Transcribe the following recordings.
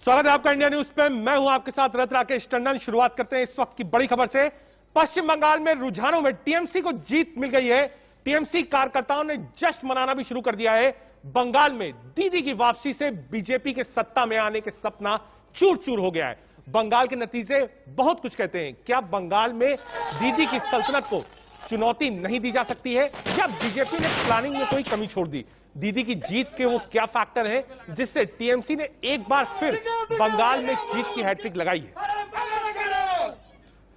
स्वागत है आपका इंडिया न्यूज पे। मैं हूं आपके साथ रथ राकेश टंडन। शुरुआत करते हैं इस वक्त की बड़ी खबर से। पश्चिम बंगाल में रुझानों में टीएमसी को जीत मिल गई है। टीएमसी कार्यकर्ताओं ने जश्न मनाना भी शुरू कर दिया है। बंगाल में दीदी की वापसी से बीजेपी के सत्ता में आने के सपना चूर चूर हो गया है। बंगाल के नतीजे बहुत कुछ कहते हैं। क्या बंगाल में दीदी की सल्तनत को चुनौती नहीं दी जा सकती है, या बीजेपी ने प्लानिंग में कोई कमी छोड़ दी? दीदी की जीत के वो क्या फैक्टर हैं जिससे टीएमसी ने एक बार फिर बंगाल में जीत की हैट्रिक लगाई है?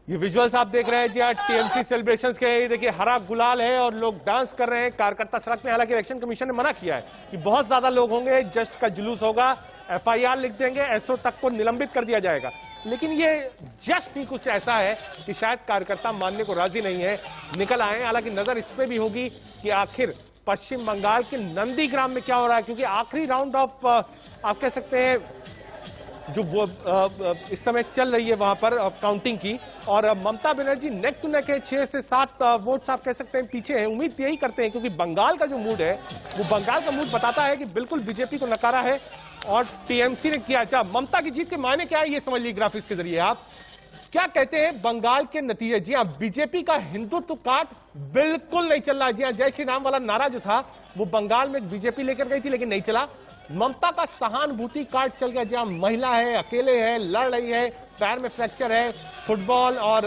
ये विजुअल्स आप देख रहे हैं जी, टीएमसी सेलिब्रेशंस के। देखिए हरा गुलाल है और लोग डांस कर रहे हैं, कार्यकर्ता सड़क में। हालांकि इलेक्शन कमीशन ने मना किया है कि बहुत ज्यादा लोग होंगे, जस्ट का जुलूस होगा, एफआईआर लिख देंगे, एसओ तक को निलंबित कर दिया जाएगा। लेकिन ये जस्ट ही कुछ ऐसा है कि शायद कार्यकर्ता मानने को राजी नहीं है, निकल आए। हालांकि नजर इस पे भी होगी कि आखिर पश्चिम बंगाल के नंदीग्राम में क्या हो रहा है, क्योंकि आखिरी राउंड ऑफ आप कह सकते हैं जो वो इस समय चल रही है वहां पर काउंटिंग की, और Mamata Banerjee neck to neck है। 6 से 7 वोट्स आप कह सकते हैं पीछे हैं। उम्मीद यही करते हैं क्योंकि बंगाल का जो मूड है वो बंगाल का मूड बताता है कि बिल्कुल बीजेपी को नकारा है और टीएमसी ने किया। अच्छा, ममता की जीत के मायने क्या है ये समझ लीजिए ग्राफिक्स के जरिए। आप क्या कहते हैं बंगाल के नतीजे? जी हाँ, बीजेपी का हिंदुत्व कार्ड बिल्कुल नहीं चल रहा। जी हाँ, जय श्री राम वाला नारा जो था वो बंगाल में बीजेपी लेकर गई थी लेकिन नहीं चला। ममता का सहानुभूति कार्ड चल गया। जहां महिला है, अकेले है, लड़ रही है, पैर में फ्रैक्चर है, फुटबॉल और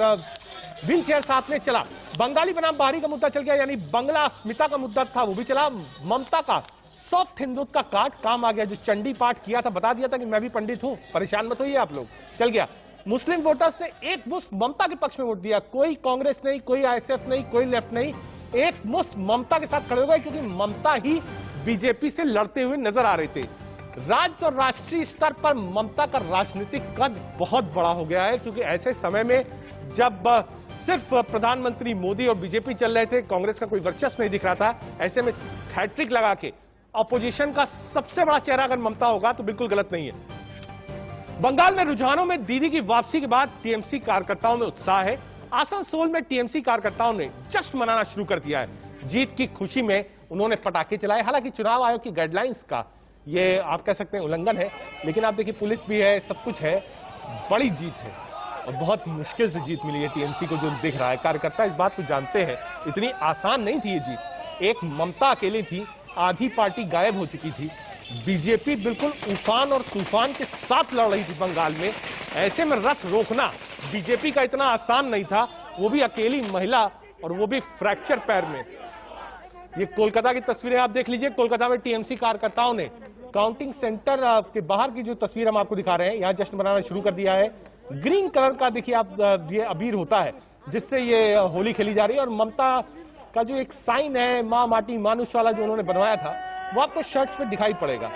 व्हील चेयर साथ में चला। बंगाली बनाम बाहरी का मुद्दा चल गया, यानी बंगला अस्मिता का मुद्दा था वो भी चला। ममता का सॉफ्ट हिंदुत्व का कार्ड काम आ गया। जो चंडी पाठ किया था, बता दिया था कि मैं भी पंडित हूं, परेशान मत होइए आप लोग, चल गया। मुस्लिम वोटर्स ने एक मुश्त ममता के पक्ष में वोट दिया। कोई कांग्रेस नहीं, कोई आईएसएफ नहीं, कोई लेफ्ट नहीं, एक मुश्त ममता के साथ खड़े हो गए क्योंकि ममता ही बीजेपी से लड़ते हुए नजर आ रहे थे। राज्य और राष्ट्रीय स्तर पर ममता का राजनीतिक कद बहुत बड़ा हो गया है, क्योंकि ऐसे समय में जब सिर्फ प्रधानमंत्री मोदी और बीजेपी चल रहे थे, कांग्रेस का कोई वर्चस्व नहीं दिख रहा था, ऐसे में हैट्रिक लगा के अपोजिशन का सबसे बड़ा चेहरा अगर ममता होगा तो बिल्कुल गलत नहीं है। बंगाल में रुझानों में दीदी की वापसी के बाद टीएमसी कार्यकर्ताओं में उत्साह है। आसनसोल में टीएमसी कार्यकर्ताओं ने जश्न मनाना शुरू कर दिया है। जीत की खुशी में उन्होंने पटाखे चलाए। हालांकि चुनाव आयोग की गाइडलाइंस का ये आप कह सकते हैं उल्लंघन है, लेकिन आप देखिए पुलिस भी है, सब कुछ है। बड़ी जीत है और बहुत मुश्किल से जीत मिली है टीएमसी को, जो दिख रहा है। कार्यकर्ता इस बात को जानते हैं, इतनी आसान नहीं थी ये जीत। एक ममता अकेली थी, आधी पार्टी गायब हो चुकी थी। बीजेपी बिल्कुल उफान और तूफान के साथ लड़ रही थी बंगाल में। ऐसे में रथ रोकना बीजेपी का इतना आसान नहीं था, वो भी अकेली महिला और वो भी फ्रैक्चर पैर में। ये कोलकाता की तस्वीरें आप देख लीजिए। कोलकाता में टीएमसी कार्यकर्ताओं ने काउंटिंग सेंटर के बाहर की जो तस्वीर हम आपको दिखा रहे हैं, यहाँ जश्न मनाना शुरू कर दिया है। ग्रीन कलर का देखिए आप, ये अबीर होता है जिससे ये होली खेली जा रही है। और ममता का जो एक साइन है माँ माटी मानुष वाला जो उन्होंने बनवाया था, वो आपको शर्ट्स पे दिखाई पड़ेगा।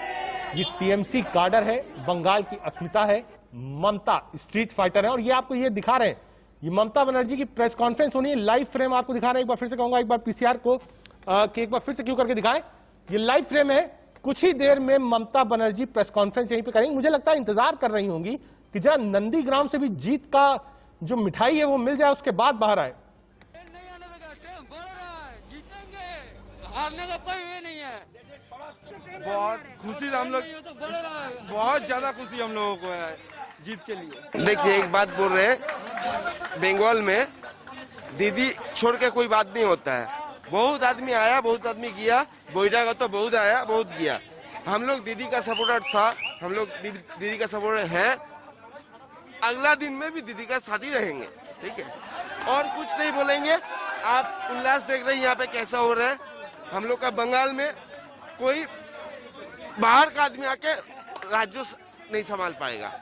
ये टीएमसी कार्डर है, बंगाल की अस्मिता है, ममता स्ट्रीट फाइटर है। और ये आपको ये दिखा रहे हैं, ये ममता बनर्जी की प्रेस कॉन्फ्रेंस होनी है। लाइव फ्रेम आपको दिखा रहे हैं। एक बार फिर से कहूंगा, एक बार पीसीआर को कि एक बार फिर से क्यों करके दिखाएं। ये लाइव फ्रेम है। कुछ ही देर में ममता बनर्जी प्रेस कॉन्फ्रेंस यहीं पे करेंगी। मुझे लगता है इंतजार कर रही होंगी कि जहां नंदीग्राम से भी जीत का जो मिठाई है वो मिल जाए, उसके बाद बाहर आए। हारने का कोई वे नहीं है। बहुत खुशी हम लोग, बहुत ज्यादा खुशी हम लोगों को है जीत के लिए। देखिए एक बात बोल रहे हैं, बंगाल में दीदी छोड़ के कोई बात नहीं होता है। बहुत आदमी आया, बहुत आदमी गया, बोईडा का तो बहुत आया, बहुत गया। हम लोग दीदी का सपोर्टर था, हम लोग दीदी का सपोर्टर है। अगला दिन में भी दीदी का साथ ही रहेंगे, ठीक है। और कुछ नहीं बोलेंगे। आप उल्लास देख रहे हैं यहाँ पे कैसा हो रहा है। हम लोग का बंगाल में कोई बाहर का आदमी आके राज्य नहीं संभाल पाएगा।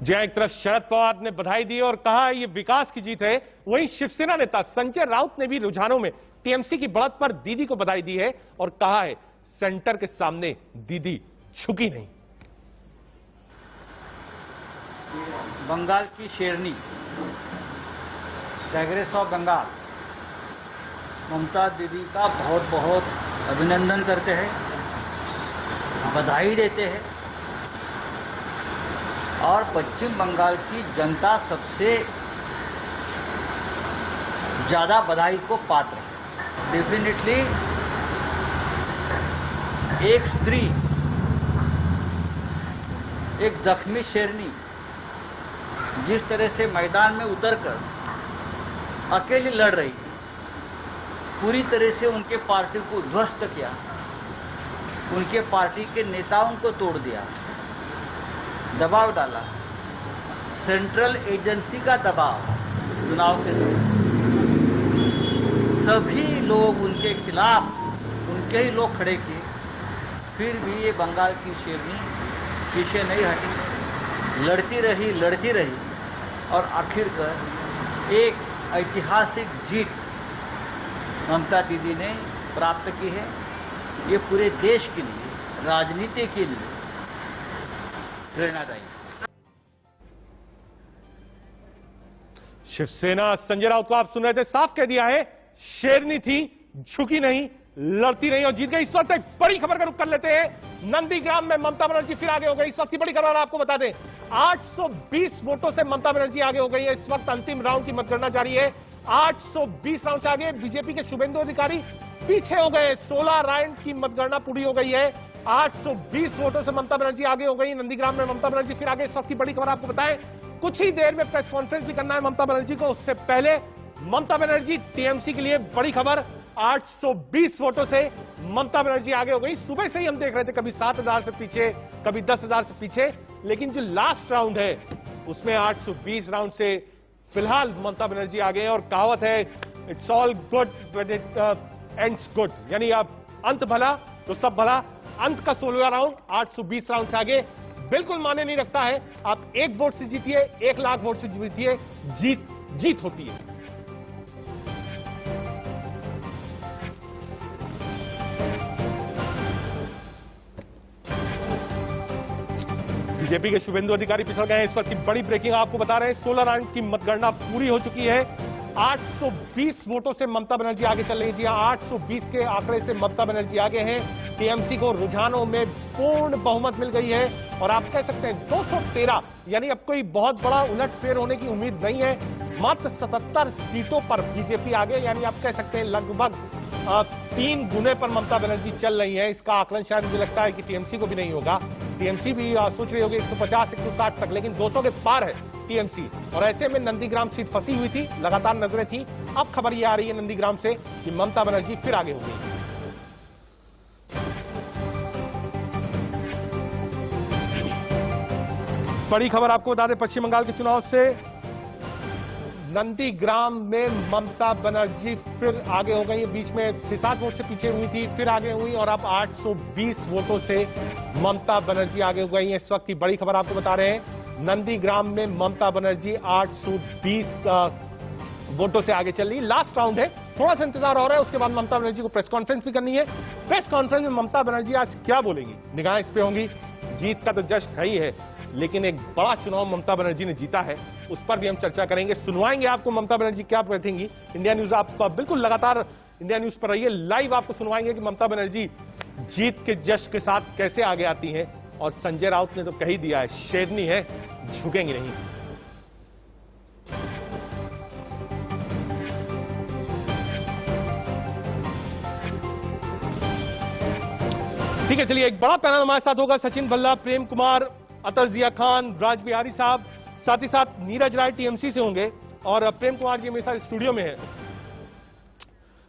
जहां एक तरफ शरद पवार ने बधाई दी और कहा ये विकास की जीत है, वहीं शिवसेना नेता संजय राउत ने भी रुझानों में टीएमसी की बढ़त पर दीदी को बधाई दी है और कहा है सेंटर के सामने दीदी झुकी नहीं। बंगाल की शेरनी कांग्रेस ऑफ बंगाल ममता दीदी का बहुत बहुत अभिनंदन करते हैं, बधाई देते हैं और पश्चिम बंगाल की जनता सबसे ज्यादा बधाई को पात्र है। डेफिनेटली एक स्त्री, एक जख्मी शेरनी जिस तरह से मैदान में उतरकर अकेली लड़ रही थी, पूरी तरह से उनके पार्टी को ध्वस्त किया, उनके पार्टी के नेताओं को तोड़ दिया, दबाव डाला, सेंट्रल एजेंसी का दबाव चुनाव के समय, सभी लोग उनके खिलाफ, उनके ही लोग खड़े किए, फिर भी ये बंगाल की शेरनी पीछे नहीं हटी, लड़ती रही और आखिरकार एक ऐतिहासिक जीत ममता दीदी ने प्राप्त की है। ये पूरे देश के लिए, राजनीति के लिए प्रेरणादायी है। शिवसेना संजय राउत को आप सुन रहे थे, साफ कह दिया है शेरनी थी, झुकी नहीं, लड़ती रही और जीत गई। इस वक्त एक बड़ी खबर का रुख कर लेते हैं। नंदीग्राम में ममता बनर्जी फिर आगे हो गई। इस वक्त की बड़ी खबर आपको बता दें, 820 वोटों से ममता बनर्जी आगे हो गई है। इस वक्त अंतिम राउंड की मतगणना जारी है। 820 राउंड से आगे बीजेपी के शुभेंदु अधिकारी पीछे हो गए। 16 राउंड की मतगणना पूरी हो गई है। 820 वोटों से ममता बनर्जी आगे हो गई। नंदीग्राम में ममता बनर्जी फिर आगे। इस वक्त की बड़ी खबर आपको बताएं, कुछ ही देर में प्रेस कॉन्फ्रेंस भी करना है ममता बनर्जी को। उससे पहले ममता बनर्जी टीएमसी के लिए बड़ी खबर, 820 वोटों से ममता बनर्जी आगे हो गई। सुबह से ही हम देख रहे थे कभी 7,000 से पीछे, कभी 10,000 से पीछे, लेकिन जो लास्ट राउंड है उसमें 820 राउंड से फिलहाल ममता बनर्जी आगे है। और कहावत है it's all good when it ends good, यानी अब अंत भला तो सब भला। अंत का 16वां राउंड 820 राउंड से आगे बिल्कुल माने नहीं रखता है। आप 1 वोट से जीतिए, 1 लाख वोट से जीतिए, जीत होती है। बीजेपी के शुभेंदु अधिकारी पिछड़ गए हैं। इस वक्त की बड़ी ब्रेकिंग आपको बता रहे हैं, 16 राउंड की मतगणना पूरी हो चुकी है। 820 वोटों से ममता बनर्जी आगे चल रही है। जी हां, 820 के आंकड़े से ममता बनर्जी आगे हैं। टीएमसी को रुझानों में पूर्ण बहुमत मिल गई है और आप कह सकते हैं 213, यानी अब कोई बहुत बड़ा उलटफेर होने की उम्मीद नहीं है। मात्र 77 सीटों पर बीजेपी आगे, यानी आप कह सकते हैं लगभग 3 गुने पर ममता बनर्जी चल रही है। इसका आकलन शायद मुझे लगता है कि टीएमसी को भी नहीं होगा। टीएमसी भी सोच रही होगी 150 160 तक, लेकिन 200 के पार है टीएमसी। और ऐसे में नंदीग्राम सीट फंसी हुई थी, लगातार नजरें थी। अब खबर ये आ रही है नंदीग्राम से कि ममता बनर्जी फिर आगे हो गई। बड़ी खबर आपको बता दें पश्चिम बंगाल के चुनाव से, नंदीग्राम में ममता बनर्जी फिर आगे हो गई। बीच में 6-7 वोट से पीछे हुई थी, फिर आगे हुई और अब 820 वोटों से ममता बनर्जी आगे हो गई है। इस वक्त की बड़ी खबर आपको बता रहे हैं, नंदीग्राम में ममता बनर्जी 820 वोटों से आगे चल रही। लास्ट राउंड है, थोड़ा सा इंतजार हो रहा है, उसके बाद ममता बनर्जी को प्रेस कॉन्फ्रेंस भी करनी है। प्रेस कॉन्फ्रेंस में ममता बनर्जी आज क्या बोलेंगी, निगाह इस पे होंगी। जीत का तो जश्न है ही है, लेकिन एक बड़ा चुनाव ममता बनर्जी ने जीता है, उस पर भी हम चर्चा करेंगे। सुनवाएंगे आपको ममता बनर्जी क्या बैठेंगी। इंडिया न्यूज आप बिल्कुल लगातार इंडिया न्यूज पर रहिए, लाइव आपको सुनवाएंगे कि ममता बनर्जी जीत के जश्न के साथ कैसे आगे आती हैं। और संजय राउत ने तो कह ही दिया है, शेरनी है, झुकेंगी नहीं। ठीक है, चलिए एक बड़ा पैनल हमारे साथ होगा। सचिन भल्ला, प्रेम कुमार, अतर जिया खान, राज बिहारी साहब, साथ ही साथ नीरज राय टीएमसी से होंगे और प्रेम कुमार जी मेरे साथ स्टूडियो में हैं।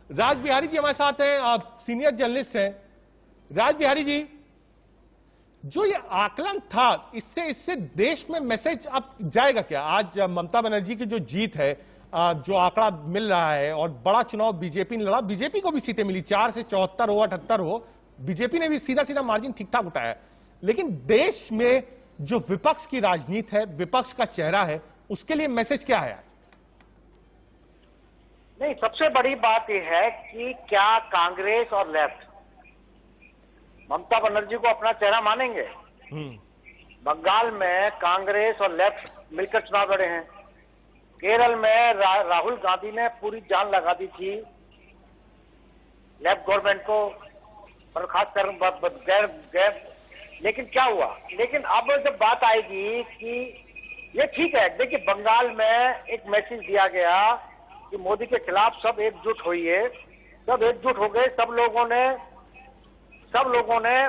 राज बिहारी जी हमारे साथ हैं, आप सीनियर जर्नलिस्ट हैं। राज बिहारी जी, जो ये आकलन था, इससे देश में मैसेज अब जाएगा क्या? आज ममता बनर्जी की जो जीत है, जो आंकड़ा मिल रहा है और बड़ा चुनाव बीजेपी ने लड़ा, बीजेपी को भी सीटें मिली, 4 से 74 हो, 78 हो, बीजेपी ने भी सीधा सीधा मार्जिन ठीक ठाक उठाया। लेकिन देश में जो विपक्ष की राजनीति है, विपक्ष का चेहरा है, उसके लिए मैसेज क्या है आज? नहीं, सबसे बड़ी बात यह है कि क्या कांग्रेस और लेफ्ट ममता बनर्जी को अपना चेहरा मानेंगे? बंगाल में कांग्रेस और लेफ्ट मिलकर चुनाव लड़े हैं। केरल में राहुल गांधी ने पूरी जान लगा दी थी लेफ्ट गवर्नमेंट को बर्खास्त कर, लेकिन क्या हुआ? लेकिन अब जब बात आएगी कि ये ठीक है, देखिए बंगाल में एक मैसेज दिया गया कि मोदी के खिलाफ सब एकजुट होइए, सब एकजुट हो गए, सब लोगों ने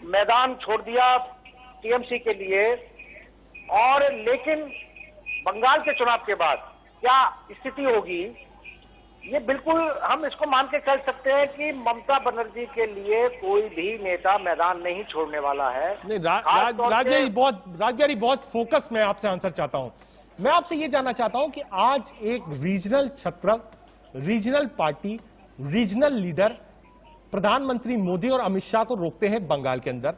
मैदान छोड़ दिया टीएमसी के लिए। और लेकिन बंगाल के चुनाव के बाद क्या स्थिति होगी, ये बिल्कुल हम इसको मान के चल सकते हैं कि ममता बनर्जी के लिए कोई भी नेता मैदान नहीं छोड़ने वाला है। नहीं, राजबिहारी बहुत फोकस में आपसे आंसर चाहता हूं। मैं आपसे ये जानना चाहता हूं कि आज एक रीजनल छत्र, रीजनल पार्टी, रीजनल लीडर प्रधानमंत्री मोदी और अमित शाह को रोकते हैं बंगाल के अंदर।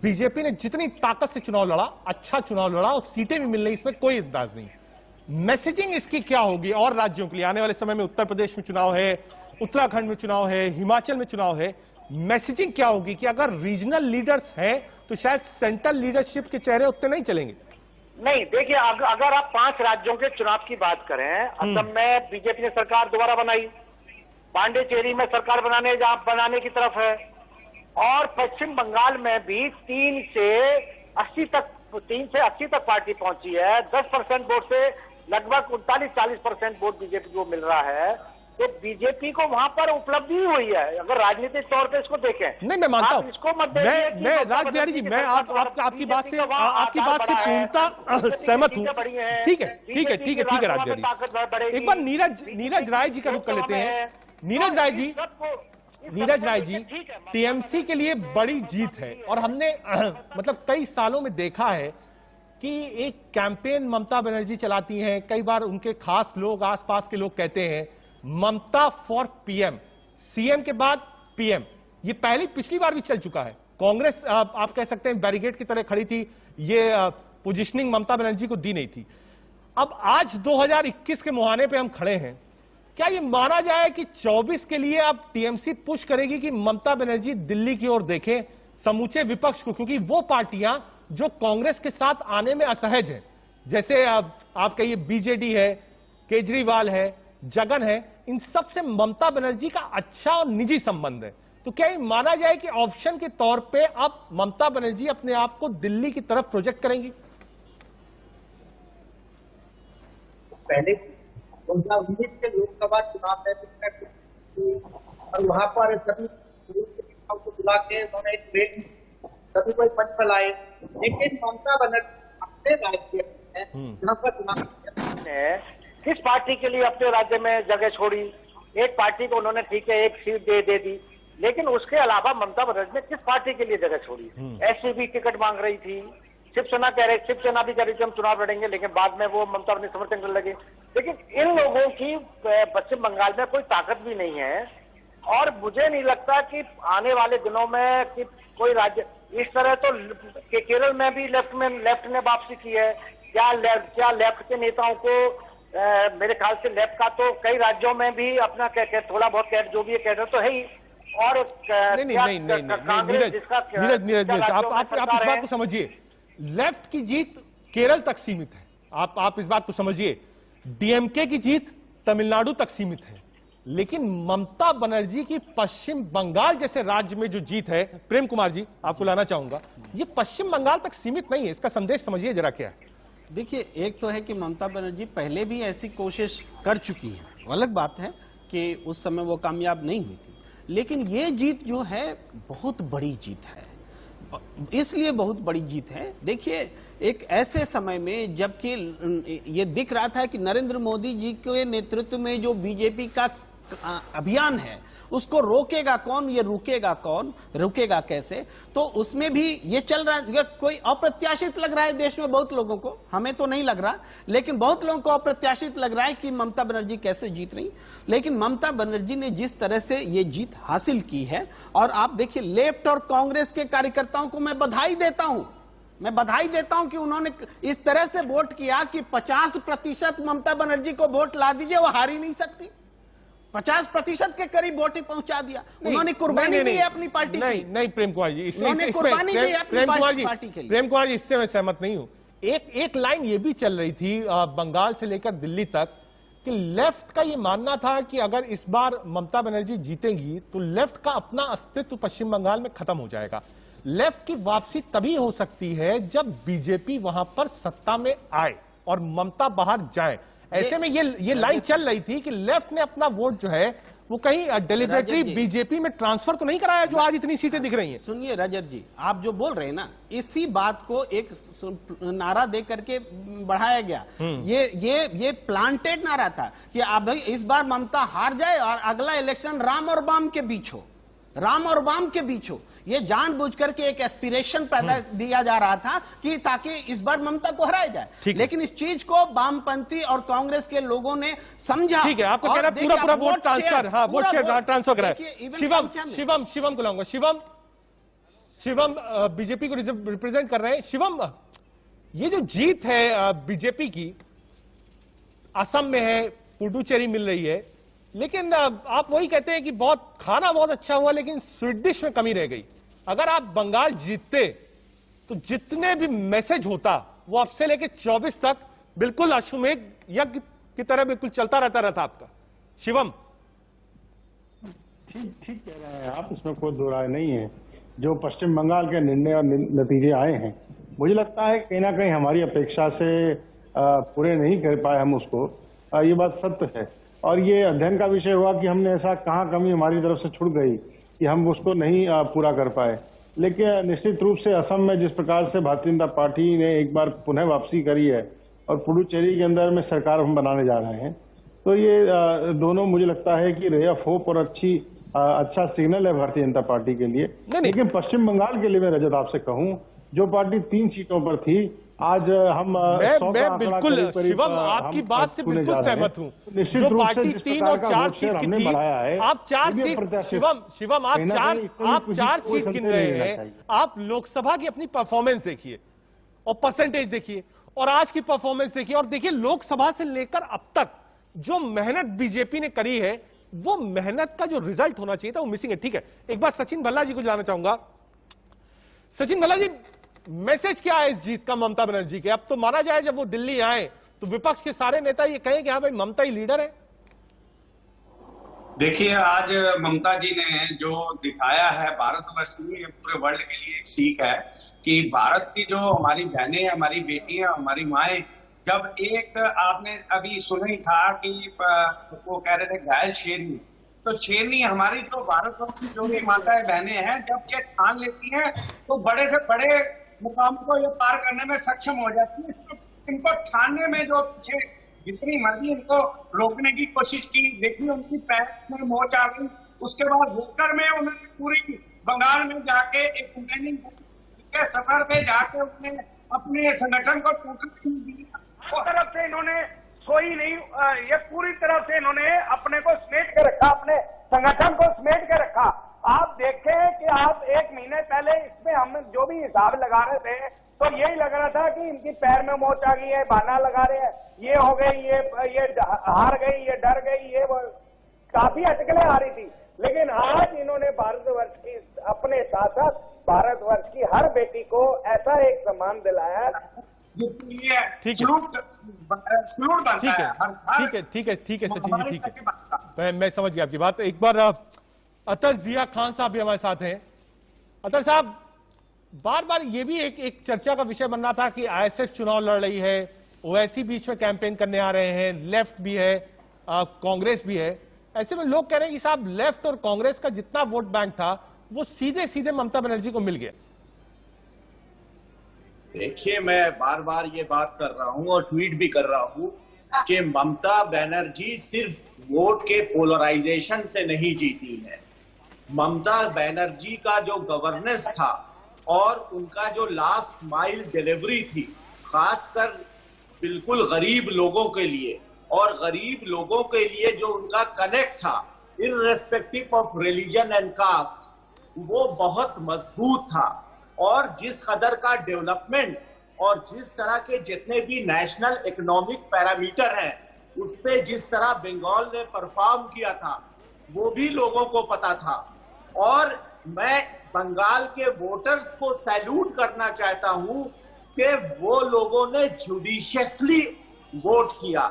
बीजेपी ने जितनी ताकत से चुनाव लड़ा, अच्छा चुनाव लड़ा और सीटें भी मिल रही, इसमें कोई इत्तेजाज नहीं। मैसेजिंग इसकी क्या होगी और राज्यों के लिए? आने वाले समय में उत्तर प्रदेश में चुनाव है, उत्तराखंड में चुनाव है, हिमाचल में चुनाव है। मैसेजिंग क्या होगी कि अगर रीजनल लीडर्स हैं तो शायद सेंट्रल लीडरशिप के चेहरे उतने नहीं चलेंगे? नहीं, देखिए अगर आप 5 राज्यों के चुनाव की बात करें, असम में बीजेपी ने सरकार दोबारा बनाई, पांडेचेरी में सरकार बनाने की तरफ है, और पश्चिम बंगाल में भी 3 से 80 तक पार्टी पहुंची है। 10% वोट से लगभग 39-40% वोट बीजेपी को मिल रहा है। तो बीजेपी को वहां पर उपलब्धि हुई है, अगर राजनीतिक तौर पे इसको देखें। नहीं, मैं मानता हूँ, इसको मत मैं राजबिहारी जी, मैं आपकी बात से पूर्णतः सहमत हूँ। ठीक है राजबिहारी, एक बार नीरज राय जी का रुख कर लेते हैं। नीरज राय जी, टीएमसी के लिए बड़ी जीत है और हमने मतलब कई सालों में देखा है कि एक कैंपेन ममता बनर्जी चलाती हैं। कई बार उनके खास लोग, आसपास के लोग कहते हैं ममता फॉर पीएम, सीएम के बाद पीएम। ये पिछली बार भी चल चुका है। कांग्रेस आप कह सकते हैं बैरिकेड की तरह खड़ी थी, ये पोजीशनिंग ममता बनर्जी को दी नहीं थी। अब आज 2021 के मुहाने पे हम खड़े हैं, क्या ये माना जाए कि 24 के लिए अब टीएमसी पुश करेगी कि ममता बनर्जी दिल्ली की ओर देखें समूचे विपक्ष को? क्योंकि वो पार्टियां जो कांग्रेस के साथ आने में असहज हैं, जैसे आप कहिए बीजेडी है, केजरीवाल है, जगन है, इन सब से ममता बनर्जी का अच्छा और निजी संबंध है। तो क्या ये माना जाए कि ऑप्शन के तौर पे अब ममता बनर्जी अपने आप को दिल्ली की तरफ प्रोजेक्ट करेंगी? पहले 2019 के लोकसभा चुनाव में और वहां पर सभी को बुला के उन्होंने एक ट्रेन सभी को पंच फैलाए, लेकिन ममता बनर्जी अपने राज्य में जहां पर चुनाव किस पार्टी के लिए अपने राज्य में जगह छोड़ी? एक पार्टी को उन्होंने ठीक है एक सीट दे दी, लेकिन उसके अलावा ममता बनर्जी ने किस पार्टी के लिए जगह छोड़ी? एससीबी टिकट मांग रही थी, शिवसेना भी कह रही थी हम चुनाव लड़ेंगे, लेकिन बाद में वो ममता बनर्जी समर्थन करने लगे। लेकिन इन लोगों की पश्चिम बंगाल में कोई ताकत भी नहीं है और मुझे नहीं लगता कि आने वाले दिनों में कि कोई राज्य इस तरह। तो केरल में भी लेफ्ट ने वापसी की है। क्या लेफ्ट के नेताओं को मेरे ख्याल से लेफ्ट का तो कई राज्यों में भी अपना थोड़ा बहुत कैडर जो भी है कैडर तो है ही। और नहीं, नीरज, आप इस बात को समझिए, लेफ्ट की जीत केरल तक सीमित है। आप इस बात को समझिए, डीएमके की जीत तमिलनाडु तक सीमित है, लेकिन ममता बनर्जी की पश्चिम बंगाल जैसे राज्य में जो जीत है, प्रेम कुमार जी आपको लाना चाहूंगा, ये पश्चिम बंगाल तक सीमित नहीं है। इसका संदेश समझिए जरा क्या है। देखिए, एक तो है कि ममता बनर्जी पहले भी ऐसी कोशिश कर चुकी है, अलग बात है कि उस समय वो कामयाब नहीं हुई थी, लेकिन ये जीत जो है बहुत बड़ी जीत है। इसलिए बहुत बड़ी जीत है, देखिए एक ऐसे समय में जबकि ये दिख रहा था कि नरेंद्र मोदी जी के नेतृत्व में जो बीजेपी का अभियान है उसको रोकेगा कौन, ये रुकेगा कौन, रुकेगा कैसे, तो उसमें भी ये चल रहा है। कोई अप्रत्याशित लग रहा है देश में बहुत लोगों को, हमें तो नहीं लग रहा, लेकिन बहुत लोगों को अप्रत्याशित लग रहा है कि ममता बनर्जी कैसे जीत रही। लेकिन ममता बनर्जी ने जिस तरह से ये जीत हासिल की है, और आप देखिए लेफ्ट और कांग्रेस के कार्यकर्ताओं को मैं बधाई देता हूं मैं बधाई देता हूं कि उन्होंने इस तरह से वोट किया कि 50% ममता बनर्जी को वोट ला दीजिए, वो हार ही नहीं सकती। 50% के करीब वोट ही पहुंचा दिया। उन्होंने कुर्बानी दी है अपनी पार्टी की। नहीं प्रेम कुमार जी, उन्होंने कुर्बानी दी है अपनी पार्टी के लिए। प्रेम कुमार जी, इससे मैं सहमत नहीं हूं। एक लाइन ये भी चल रही थी बंगाल से लेकर दिल्ली तक कि लेफ्ट का ये मानना था कि अगर इस बार ममता बनर्जी जीतेंगी तो लेफ्ट का अपना अस्तित्व पश्चिम बंगाल में खत्म हो जाएगा। लेफ्ट की वापसी तभी हो सकती है जब बीजेपी वहां पर सत्ता में आए और ममता बाहर जाए। ऐसे में ये लाइन चल रही थी कि लेफ्ट ने अपना वोट जो है वो कहीं डेलिबरेटली बीजेपी में ट्रांसफर तो नहीं कराया जो आज इतनी सीटें दिख रही हैं। सुनिए रजत जी, आप जो बोल रहे हैं ना, इसी बात को एक नारा दे करके बढ़ाया गया। ये प्लांटेड नारा था कि अब इस बार ममता हार जाए और अगला इलेक्शन राम और बाम के बीच हो, राम और वाम के बीच हो। ये जानबूझ करके एक एस्पिरेशन पैदा दिया जा रहा था कि ताकि इस बार ममता को हराया जाए। लेकिन इस चीज को वामपंथी और कांग्रेस के लोगों ने समझा। ठीक है, आपको कह रहा है पूरा वोट ट्रांसफर, हाँ वोट शेयर ट्रांसफर करा है। शिवम को लाऊंगा। शिवम बीजेपी को रिप्रेजेंट कर रहे हैं। शिवम, ये जो जीत है बीजेपी की असम में है, पुडुचेरी मिल रही है, लेकिन आप वही कहते हैं कि खाना बहुत अच्छा हुआ लेकिन स्वीट डिश में कमी रह गई। अगर आप बंगाल जीतते तो जितने भी मैसेज होता वो अब से लेके 24 तक बिल्कुल अश्वमेध यज्ञ की तरह बिल्कुल चलता रहता आपका। शिवम, ठीक कह रहे हैं आप, इसमें कोई दो राय नहीं है। जो पश्चिम बंगाल के निर्णय और नतीजे आए हैं, मुझे लगता है कहीं ना कहीं हमारी अपेक्षा से पूरे नहीं कर पाए हम उसको, ये बात सत्य है। और ये अध्ययन का विषय हुआ कि हमने ऐसा कहाँ कमी हमारी तरफ से छूट गई कि हम उसको नहीं पूरा कर पाए। लेकिन निश्चित रूप से असम में जिस प्रकार से भारतीय जनता पार्टी ने एक बार पुनः वापसी करी है और पुडुचेरी के अंदर में सरकार हम बनाने जा रहे हैं, तो ये दोनों मुझे लगता है कि रे ऑफ होप और अच्छा सिग्नल है भारतीय जनता पार्टी के लिए। लेकिन पश्चिम बंगाल के लिए मैं रजत आपसे कहूं, जो पार्टी 3 सीटों पर थी, आज हम मैं बिल्कुल शिवम आपकी बात से बिल्कुल सहमत हूं। जो पार्टी 3 और 4 सीट की थी, आप 4 सीट शिवम आप 4 सीट गिन रहे हैं। आप लोकसभा की अपनी परफॉर्मेंस देखिए और परसेंटेज देखिए और आज की परफॉर्मेंस देखिए और देखिए लोकसभा से लेकर अब तक जो मेहनत बीजेपी ने करी है वो मेहनत का जो रिजल्ट होना चाहिए था वो मिसिंग है। ठीक है, एक बार सचिन भल्ला जी को जाना चाहूंगा। सचिन भल्ला जी, मैसेज क्या है इस जीत का ममता बनर्जी के? अब तो माना जाए जब वो दिल्ली आए तो विपक्ष के सारे नेता ये कहें कि हाँ भाई ममता ही लीडर है। देखिए, आज ममता जी ने जो दिखाया है भारतवर्ष में, पूरे वर्ल्ड के लिए एक सीख है कि भारत की जो हमारी बहनें, हमारी बेटियां, हमारी माएं, जब एक आपने अभी सुना ही था कि वो कह रहे थे घायल शेरनी, तो शेरनी हमारी तो भारतवर्ष की जो भी माताएं बहनें हैं, जब ये ठान लेती हैं तो बड़े से बड़े मुकाम को ये पार करने में सक्षम हो जाती है। इनको ठानने में जो पीछे जितनी मर्जी इनको रोकने की कोशिश की, देखिए उनकी पैर में मोच आ गई। उसके बाद होकर में उन्होंने पूरी बंगाल में जाके एक ट्रेनिंग के सफर पे जाके उसने अपने संगठन को टूटने दिया। उस तरफ से इन्होंने कोई नहीं, ये पूरी तरह से इन्होंने अपने को समेट के रखा, अपने संगठन को समेट के रखा। आप देखें कि आप 1 महीने पहले इसमें हम जो भी हिसाब लगा रहे थे तो यही लग रहा था कि इनकी पैर में मोच आ गई है, बहाना लगा रहे हैं, ये हो गई, ये हार गई, ये डर गई, ये काफी अटकलें आ रही थी। लेकिन आज इन्होंने भारतवर्ष की, अपने साथ साथ भारतवर्ष की हर बेटी को ऐसा एक सम्मान दिलाया ठीक है सचिन जी, ठीक है, मैं समझ गया आपकी बात। एक बार अतर जिया खान साहब भी हमारे साथ हैं। अतर साहब, बार बार ये भी एक चर्चा का विषय बन रहा था कि आईएसएफ चुनाव लड़ रही है, ओवैसी बीच में कैंपेन करने आ रहे हैं, लेफ्ट भी है, कांग्रेस भी है। ऐसे में लोग कह रहे हैं कि साहब लेफ्ट और कांग्रेस का जितना वोट बैंक था वो सीधे सीधे ममता बनर्जी को मिल गया। देखिए, मैं बार बार ये बात कर रहा हूं और ट्वीट भी कर रहा हूं कि ममता बनर्जी सिर्फ वोट के पोलराइजेशन से नहीं जीती है। ममता बनर्जी का जो गवर्नेंस था और उनका जो लास्ट माइल डिलीवरी थी, खासकर बिल्कुल गरीब लोगों के लिए, और गरीब लोगों के लिए जो उनका कनेक्ट था irrespective of religion and caste, वो बहुत मजबूत था। और जिस कदर का डेवलपमेंट और जिस तरह के जितने भी नेशनल इकोनॉमिक पैरामीटर हैं, उस पे जिस तरह बंगाल ने परफॉर्म किया था वो भी लोगों को पता था। और मैं बंगाल के वोटर्स को सैल्यूट करना चाहता हूं कि वो लोगों ने जुडिशियसली वोट किया।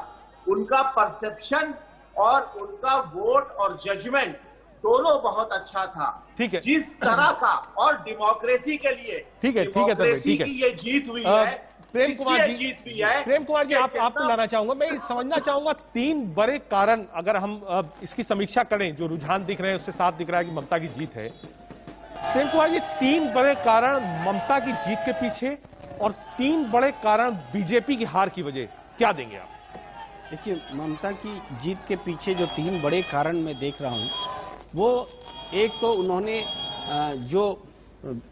उनका परसेप्शन और उनका वोट और जजमेंट दोनों बहुत अच्छा था। ठीक है, जिस तरह का और डेमोक्रेसी के लिए ठीक है डेमोक्रेसी की ये जीत हुई है, प्रेम कुमार जी, जीत हुई है। प्रेम कुमार जी, आपको लाना चाहूंगा, मैं समझना चाहूंगा 3 बड़े कारण, अगर हम इसकी समीक्षा करें, जो रुझान दिख रहे हैं उससे साफ दिख रहा है कि ममता की जीत है। प्रेम कुमार जी, 3 बड़े कारण ममता की जीत के पीछे और 3 बड़े कारण बीजेपी की हार की वजह, क्या देंगे आप? देखिए, ममता की जीत के पीछे जो 3 बड़े कारण मैं देख रहा हूं, वो एक तो उन्होंने जो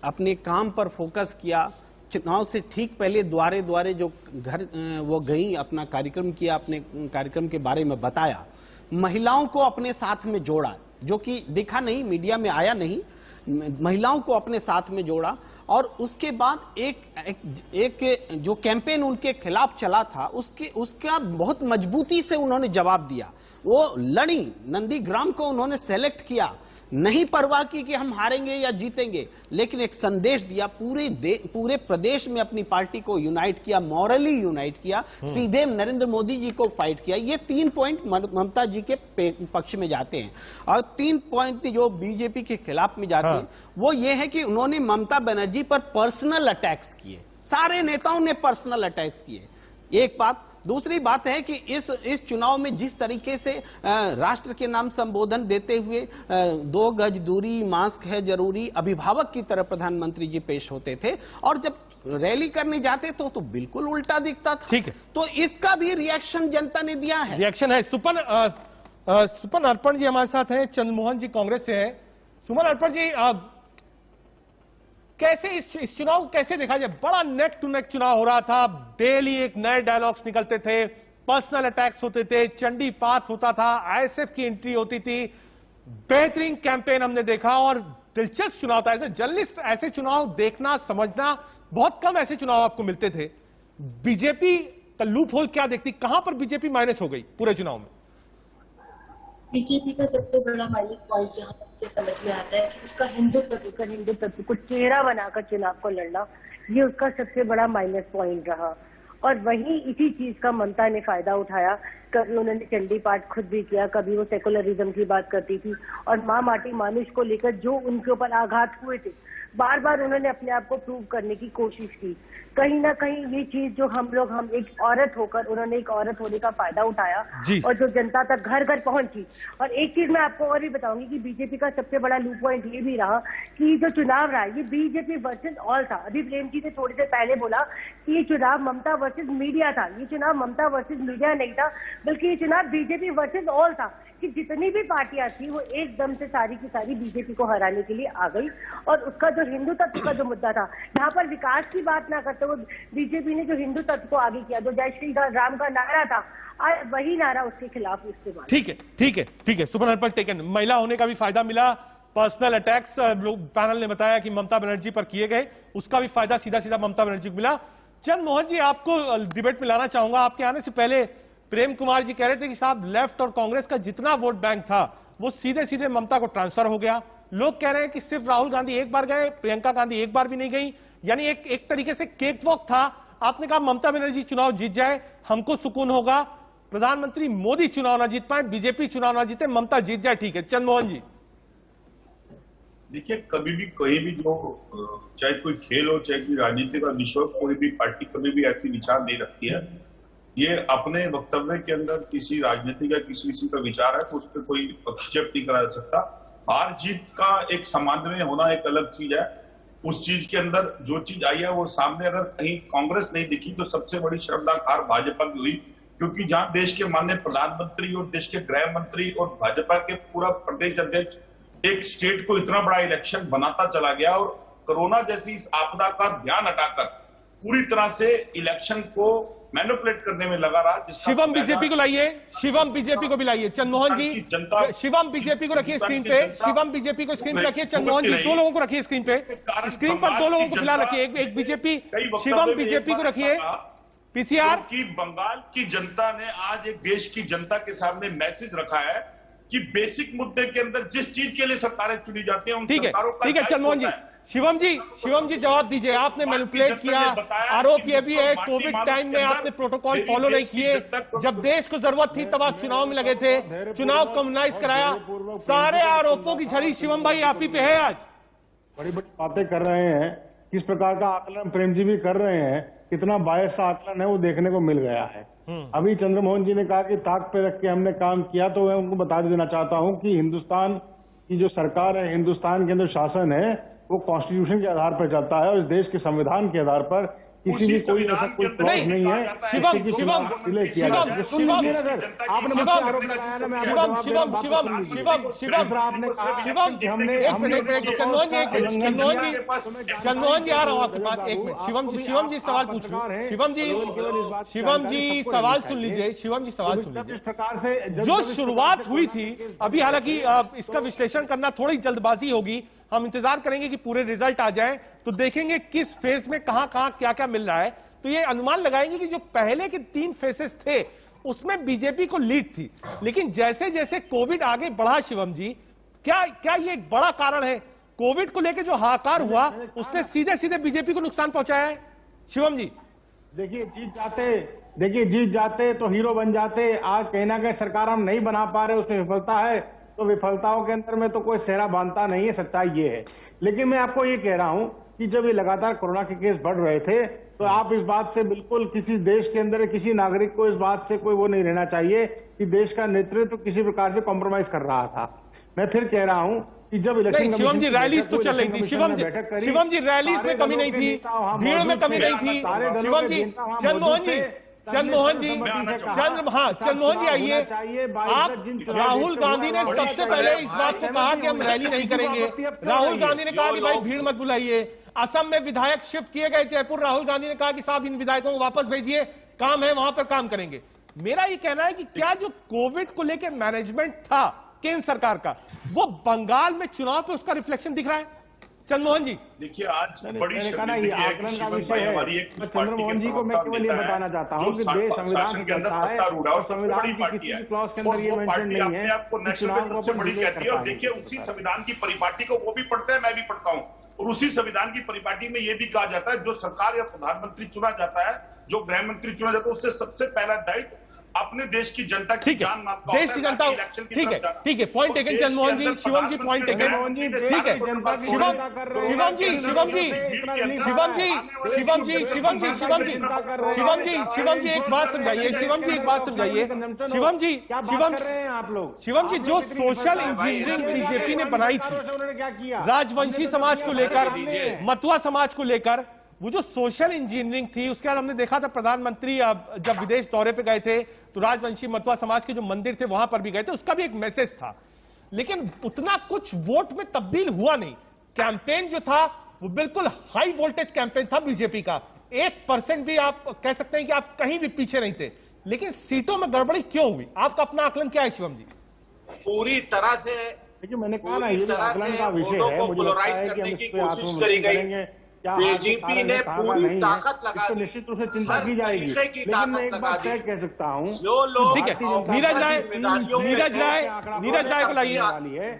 अपने काम पर फोकस किया, चुनाव से ठीक पहले द्वारे द्वारे जो घर वो गई, अपना कार्यक्रम किया, अपने कार्यक्रम के बारे में बताया, महिलाओं को अपने साथ में जोड़ा, जो कि दिखा नहीं, मीडिया में आया नहीं, महिलाओं को अपने साथ में जोड़ा। और उसके बाद एक जो कैंपेन उनके खिलाफ चला था, उसका बहुत मजबूती से उन्होंने जवाब दिया। वो लड़ी, नंदीग्राम को उन्होंने सेलेक्ट किया, नहीं परवाह की कि हम हारेंगे या जीतेंगे, लेकिन एक संदेश दिया, पूरे प्रदेश में अपनी पार्टी को यूनाइट किया, मॉरली यूनाइट किया, सीधे नरेंद्र मोदी जी को फाइट किया। ये 3 पॉइंट ममता जी के पक्ष में जाते हैं। और 3 पॉइंट जो बीजेपी के खिलाफ में जाते हैं, वो ये है कि उन्होंने ममता बनर्जी पर पर्सनल अटैक्स किए, सारे नेताओं ने पर्सनल अटैक्स किए, एक बात। दूसरी बात है कि इस चुनाव में जिस तरीके से राष्ट्र के नाम संबोधन देते हुए 2 गज दूरी, मास्क है जरूरी, अभिभावक की तरह प्रधानमंत्री जी पेश होते थे, और जब रैली करने जाते तो बिल्कुल उल्टा दिखता था। ठीक है, तो इसका भी रिएक्शन जनता ने दिया है। रिएक्शन है। सुपन अर्पण जी हमारे साथ हैं, चंद्रमोहन जी कांग्रेस से हैं। सुमन अर्पण जी, कैसे इस चुनाव कैसे देखा जाए? बड़ा नेक टू नेक चुनाव हो रहा था, डेली एक नए डायलॉग्स निकलते थे, पर्सनल अटैक्स होते थे, चंडी पाठ होता था, आईएसएफ की एंट्री होती थी, बेहतरीन कैंपेन हमने देखा और दिलचस्प चुनाव था। ऐसे जर्नलिस्ट ऐसे चुनाव देखना, समझना, बहुत कम ऐसे चुनाव आपको मिलते थे। बीजेपी का लूप होल क्या देखती, कहां पर बीजेपी माइनस हो गई पूरे चुनाव में? बीजेपी का सबसे बड़ा माइनस पॉइंट जहां तक समझ में आता है कि उसका हिंदुत्व को चेहरा बनाकर चुनाव को लड़ना, ये उसका सबसे बड़ा माइनस पॉइंट रहा। और वही इसी चीज का ममता ने फायदा उठाया। कभी उन्होंने चंडी पाठ खुद भी किया, कभी वो सेकुलरिज्म की बात करती थी, और माँ माटी मानुष को लेकर जो उनके ऊपर आघात हुए थे, बार बार उन्होंने अपने आप को प्रूव करने की कोशिश की। कहीं ना कहीं ये चीज जो हम एक औरत होकर, उन्होंने एक औरत होने का फायदा उठाया और जो जनता तक घर घर पहुंची। और एक चीज मैं आपको और भी बताऊंगी कि बीजेपी का सबसे बड़ा लूप पॉइंट ये भी रहा कि जो चुनाव रहा ये बीजेपी वर्सेस ऑल था। अभी प्रेम जी ने थोड़ी देर पहले बोला कि ये चुनाव ममता वर्सेस मीडिया था। ये चुनाव ममता वर्सेस मीडिया नहीं था, बल्कि ये चुनाव बीजेपी वर्सेस ऑल था, कि जितनी भी पार्टियां थी वो एकदम से सारी की सारी बीजेपी को हराने के लिए आ गई। और उसका जो हिंदू तत्व का जो मुद्दा था, यहाँ पर विकास की बात ना करते हुए बीजेपी ने जो हिंदू तत्व को आगे किया, जो जय श्री राम का नारा था, आज वही नारा उसके खिलाफ इस्तेमाल। ठीक है सुपन अर्पण टेकन। महिला होने का भी फायदा मिला, पर्सनल अटैक्स लोग पैनल ने बताया कि ममता बनर्जी पर किए गए, उसका भी फायदा सीधा सीधा ममता बनर्जी को मिला। चंद्रमोहन जी, आपको डिबेट में लाना चाहूंगा। आपके आने से पहले प्रेम कुमार जी कह रहे थे कि साहब लेफ्ट और कांग्रेस का जितना वोट बैंक था वो सीधे सीधे ममता को ट्रांसफर हो गया। लोग कह रहे हैं कि सिर्फ राहुल गांधी एक बार गए, प्रियंका गांधी एक बार भी नहीं गई, यानी एक तरीके से केक वॉक था। आपने कहा ममता बनर्जी चुनाव जीत जाए हमको सुकून होगा, प्रधानमंत्री मोदी चुनाव ना जीत पाए, बीजेपी चुनाव ना जीते, ममता जीत जाए, ठीक है। चंद्रमोहन जी, देखिए, कभी भी कहीं भी जो चाहे कोई खेल हो, चाहे कोई राजनीति का विषय हो, कोई भी पार्टी कभी भी ऐसी विचार नहीं रखती है। ये अपने वक्तव्य के अंदर किसी राजनीति का किसी का विचार है तो उस पर कोई पक्षक्षेप नहीं करा सकता। हार जीत का एक सामान्य होना एक अलग चीज है। उस चीज के अंदर जो चीज आई है वो सामने अगर कहीं कांग्रेस नहीं दिखी तो सबसे बड़ी शर्मनाक हार भाजपा की हुई, क्योंकि जहां देश के माननीय प्रधानमंत्री और देश के गृह मंत्री और भाजपा के पूरा प्रदेश अध्यक्ष एक स्टेट को इतना बड़ा इलेक्शन बनाता चला गया और कोरोना जैसी इस आपदा का ध्यान हटाकर पूरी तरह से इलेक्शन को मैनिपुलेट करने में लगा रहा। शिवम बीजेपी को लाइए, शिवम बीजेपी को भी लाइए। चंद्रमोहन जी, शिवम बीजेपी को रखिए स्क्रीन पे, शिवम बीजेपी को स्क्रीन पे रखिए। चंद्रमोहन जी, दो लोगों को रखिए स्क्रीन पे, स्क्रीन पर दो लोगों को फिलहाल रखिए। एक बीजेपी, शिवम बीजेपी को रखिए। पीसीआर कि बंगाल की जनता ने आज एक देश की जनता के सामने मैसेज रखा है कि बेसिक मुद्दे के अंदर जिस चीज के लिए सरकारें चुनी जाती हैं, उन सरकारों का ठीक है चंद्रमोहन जी, शिवम जी जवाब दीजिए। आपने मैनिपुलेट किया, आरोप यह भी है कोविड टाइम में आपने प्रोटोकॉल फॉलो नहीं किए, जब देश को जरूरत थी तब आप चुनाव में लगे थे, चुनाव कम्युनाइज कराया। सारे आरोपों की झड़ी शिवम भाई आप ही पे है। आज बड़ी बड़ी बातें कर रहे हैं, किस प्रकार का आकलन प्रेम जी भी कर रहे हैं, कितना बायस सा आकलन है वो देखने को मिल गया है। अभी चंद्रमोहन जी ने कहा कि ताक पे रख के हमने काम किया, तो मैं उनको बता देना चाहता हूं कि हिंदुस्तान की जो सरकार है, हिंदुस्तान के जो शासन है, वो कॉन्स्टिट्यूशन के आधार पर चलता है और इस देश के संविधान के आधार पर किसी भी कोई ऐसा कोई क्लॉज नहीं है। शिवम जी आ रहा हूँ आपके पास, एक मिनट। शिवम जी सवाल पूछ रहे। शिवम जी सवाल सुन लीजिए, शिवम जी सवाल सुन लीजिए। प्रकार से जो शुरुआत हुई थी, अभी हालांकि इसका विश्लेषण करना थोड़ी जल्दबाजी होगी, हम इंतजार करेंगे कि पूरे रिजल्ट आ जाएं तो देखेंगे किस फेज में कहां क्या क्या मिल रहा है। तो ये अनुमान लगाएंगे कि जो पहले के 3 फेसेस थे उसमें बीजेपी को लीड थी, लेकिन जैसे जैसे कोविड आगे बढ़ा, शिवम जी क्या ये एक बड़ा कारण है? कोविड को लेकर जो हाहाकार हुआ उसने सीधे सीधे बीजेपी को नुकसान पहुंचाया है। शिवम जी देखिए, जीत जाते तो हीरो बन जाते। आज कहीं ना कहीं सरकार हम नहीं बना पा रहे, उसमें विफलता है, तो विफलताओं के अंदर में तो कोई सेहरा बांधता नहीं है, सच्चाई ये है। लेकिन मैं आपको ये कह रहा हूं कि जब ये लगातार कोरोना के केस बढ़ रहे थे, तो आप इस बात से बिल्कुल किसी देश के अंदर किसी नागरिक को इस बात से कोई वो नहीं रहना चाहिए कि देश का नेतृत्व किसी प्रकार से कॉम्प्रोमाइज कर रहा था। मैं फिर कह रहा हूं कि जब इलेक्शन शिवम जी रैलीज तो चल रही थी, शिवम जी रैलीज में कमी नहीं थी, भीड़ में कमी नहीं थी। शिवम जी, चंद्रमोहन जी आइए। आप, राहुल गांधी ने सबसे पहले इस बात को कहा कि हम रैली नहीं करेंगे। राहुल गांधी ने कहा कि भाई भीड़ मत बुलाइए। असम में विधायक शिफ्ट किए गए जयपुर, राहुल गांधी ने कहा कि साहब इन विधायकों को वापस भेजिए, काम है वहां पर काम करेंगे। मेरा ये कहना है कि क्या जो कोविड को लेकर मैनेजमेंट था केंद्र सरकार का, वो बंगाल में चुनाव पे उसका रिफ्लेक्शन दिख रहा है? चंद्रमोहन जी देखिए, आज बड़ी चंद्रमोहन जी को मैं केवल ये बताना चाहता हूँ कि देश संविधान के अंदर सत्तारूढ़ है और संविधान की किसी भी क्लॉज के अंदर ये मेंशन नहीं है आपको नेशनल में सबसे बड़ी कहती है। और देखिए, उसी संविधान की परिपाटी को वो भी पढ़ते हैं, मैं भी पढ़ता हूँ, और उसी संविधान की परिपाटी में ये भी कहा जाता है जो सरकार या प्रधानमंत्री चुना जाता है, जो गृह मंत्री चुना जाता है, उससे सबसे पहला दायित्व अपने देश की जनता की जान माल का, देश की जनता, ठीक है, पॉइंट टेकन चंद्रमोहन जी, शिवम जी पॉइंट टेकन, ठीक है, शिवम जी एक बात समझाइए, शिवम जी जो सोशल इंजीनियरिंग बीजेपी ने बनाई थी राजवंशी समाज को लेकर, मतुआ समाज को लेकर, वो जो सोशल इंजीनियरिंग थी, उसके बाद हमने देखा था प्रधानमंत्री जब विदेश दौरे पे गए थे तो राजवंशी मतुआ समाज के जो मंदिर थे वहां पर भी गए थे, उसका भी एक मैसेज था, लेकिन उतना कुछ वोट में तब्दील हुआ नहीं। कैंपेन जो था वो बिल्कुल हाई वोल्टेज कैंपेन था बीजेपी का, 1% भी आप कह सकते हैं कि आप कहीं भी पीछे नहीं थे, लेकिन सीटों में गड़बड़ी क्यों हुई? आपका अपना आकलन क्या है शिवम जी? पूरी तरह से, देखिए मैंने कहा ना, ये आकलन का विषय है, मुझे लगता है कि हम इस पे कोशिश करी गई। बीजेपी ने पूरी ताकत लगा दी, तो निश्चित रूप से चिंता की जाएगी। लेकिन मैं एक बात तय कह सकता हूँ, जो लोग, ठीक है, नीरज राय को लाइए,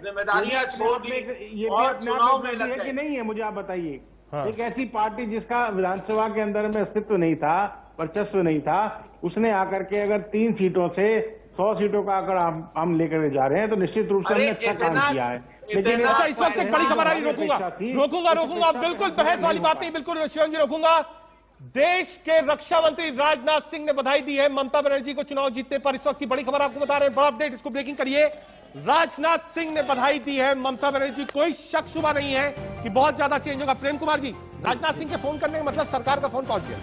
जिम्मेदारियां छोड़ दी और चुनाव में लग गए। नहीं है, मुझे आप बताइए, एक ऐसी पार्टी जिसका विधानसभा के अंदर में अस्तित्व नहीं था, वर्चस्व नहीं था, उसने आकर के अगर 3 सीटों से 100 सीटों का आकर हम लेकर जा रहे हैं, तो निश्चित रूप से हमने अच्छा काम किया है। लेकिन अच्छा, इस वक्त एक बड़ी खबर आ रही, रोकूंगा, बिल्कुल बहस वाली बात नहीं, बिल्कुल शिवम जी रोकूंगा। देश के रक्षा मंत्री राजनाथ सिंह ने बधाई दी है ममता बनर्जी को चुनाव जीतने पर। इस वक्त की बड़ी खबर आपको बता रहे हैं, बड़ा अपडेट, इसको ब्रेकिंग करिए। राजनाथ सिंह ने बधाई दी है ममता बनर्जी, कोई शक शुबा नहीं है कि बहुत ज्यादा चेंज होगा। प्रेम कुमार जी, राजनाथ सिंह के फोन करने का मतलब सरकार का फोन पहुंच गया?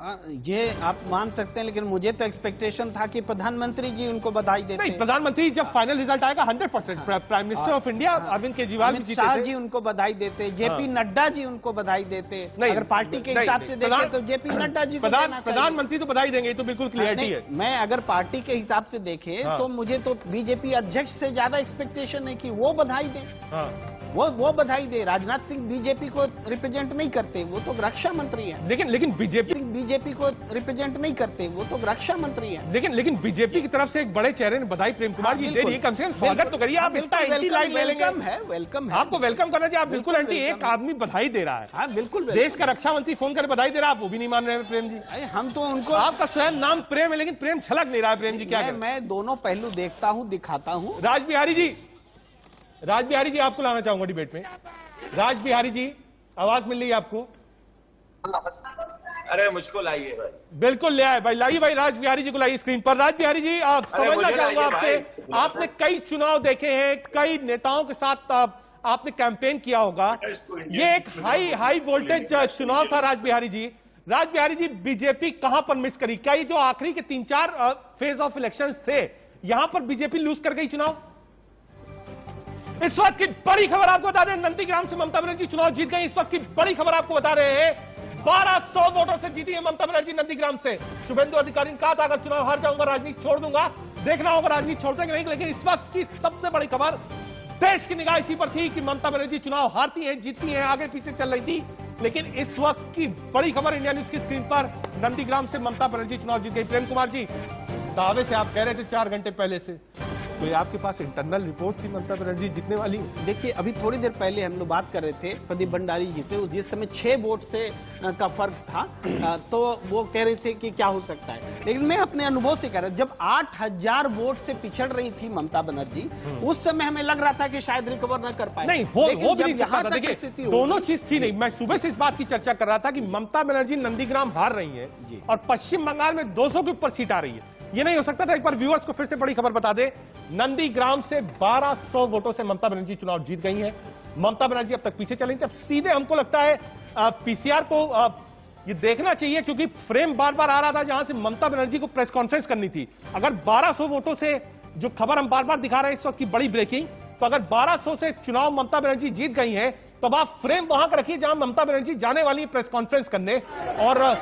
ये आप मान सकते हैं, लेकिन मुझे तो एक्सपेक्टेशन था कि प्रधानमंत्री जी उनको बधाई देते। नहीं, प्रधानमंत्री जब फाइनल रिजल्ट आएगा 100% prime minister of India Arvind Kejriwal Amit Shah ji उनको बधाई देते, जेपी नड्डा जी उनको बधाई देते। अगर पार्टी के हिसाब से देखें तो जेपी नड्डा जी को देना चाहिए। प्रधानमंत्री तो बधाई देंगे, तो बिल्कुल क्लियरिटी है। मैं अगर पार्टी के हिसाब से देखें तो मुझे तो बीजेपी अध्यक्ष से ज्यादा एक्सपेक्टेशन है कि वो बधाई दें। वो बधाई दे। राजनाथ सिंह बीजेपी को रिप्रेजेंट नहीं करते, वो तो रक्षा मंत्री हैं। लेकिन बीजेपी को रिप्रेजेंट नहीं करते, वो तो रक्षा मंत्री हैं। लेकिन बीजेपी की तरफ से एक बड़े चेहरे ने बधाई प्रेम कुमार जी दे दी, कम से कम स्वागत तो करिए। आप इतना एंटी लाइन ले लेंगे। वेलकम है, आपको वेलकम करना चाहिए। आप बिल्कुल एंटी, एक आदमी बधाई दे रहा है। हाँ बिल्कुल, देश का रक्षा मंत्री फोन कर बधाई दे रहा है, आप वो भी नहीं मान रहे हैं प्रेम जी। हम तो उनको, आपका स्वयं नाम प्रेम है लेकिन प्रेम छलक नहीं रहा है। प्रेम जी क्या मैं दोनों पहलू देखता हूँ, दिखाता हूँ। राज बिहारी जी आपको लाना चाहूंगा डिबेट में। राज बिहारी जी, आवाज मिल रही है आपको? अरे मुझको लाइए भाई। बिल्कुल ले आए भाई, लाइए भाई, राज बिहारी जी को लाइए स्क्रीन पर। राज बिहारी जी, आप समझना चाहूंगा आपसे, आपने कई चुनाव देखे हैं, कई नेताओं के साथ आपने कैंपेन किया होगा। ये एक हाई वोल्टेज चुनाव था राज बिहारी जी। राज बिहारी जी, बीजेपी कहां पर मिस करी? क्या ये जो आखिरी के 3-4 फेज ऑफ इलेक्शंस थे, यहां पर बीजेपी लूज कर गई चुनाव? इस वक्त की बड़ी खबर आपको बता दें, नंदीग्राम से ममता बनर्जी चुनाव जीत गई। इस वक्त की बड़ी खबर आपको बता रहे हैं, 1200 वोटों से जीती है ममता बनर्जी नंदीग्राम से। शुभेंदु अधिकारी ने कहा था अगर चुनाव हार जाऊंगा राजनीति छोड़ दूंगा। देखना होगा राजनीति छोड़ते कि नहीं, लेकिन इस वक्त की सबसे बड़ी खबर, देश की निगाह इसी पर थी कि ममता बनर्जी चुनाव हारती है, जीतती है, आगे पीछे चल रही थी। लेकिन इस वक्त की बड़ी खबर इंडिया न्यूज की स्क्रीन पर, नंदीग्राम से ममता बनर्जी चुनाव जीत गई। प्रेम कुमार जी, दावे से आप कह रहे थे 4 घंटे पहले से, तो ये आपके पास इंटरनल रिपोर्ट थी ममता बनर्जी जीतने वाली? देखिए, अभी थोड़ी देर पहले हम लोग बात कर रहे थे प्रदीप भंडारी जी से, जिस समय 6 वोट से का फर्क था, तो वो कह रहे थे कि क्या हो सकता है। लेकिन मैं अपने अनुभव से कह रहा हूं, जब 8000 वोट से पिछड़ रही थी ममता बनर्जी, उस समय हमें लग रहा था कि शायद रिकवर न कर पाए। नहीं, वो भी नहीं सकता था। देखिए, दोनों चीज थी नहीं। मैं सुबह से इस बात की चर्चा कर रहा था कि ममता बनर्जी नंदीग्राम हार रही है और पश्चिम बंगाल में 200 के ऊपर सीट आ रही है। ये नहीं हो सकता था। एक बार व्यूअर्स को फिर से बड़ी खबर बता दे, नंदीग्राम से 1200 वोटों से ममता बनर्जी चुनाव जीत गई हैं। ममता बनर्जी अब तक पीछे चली थी, अब सीधे हमको लगता है पीसीआर को ये देखना चाहिए, क्योंकि फ्रेम बार बार आ रहा था जहां से ममता बनर्जी को प्रेस कॉन्फ्रेंस करनी थी। अगर 1200 वोटों से, जो खबर हम बार बार दिखा रहे हैं इस वक्त की बड़ी ब्रेकिंग, तो अगर 1200 से चुनाव ममता बनर्जी जीत गई है, तो अब आप फ्रेम वहां का रखिए जहां ममता बनर्जी जाने वाली प्रेस कॉन्फ्रेंस करने। और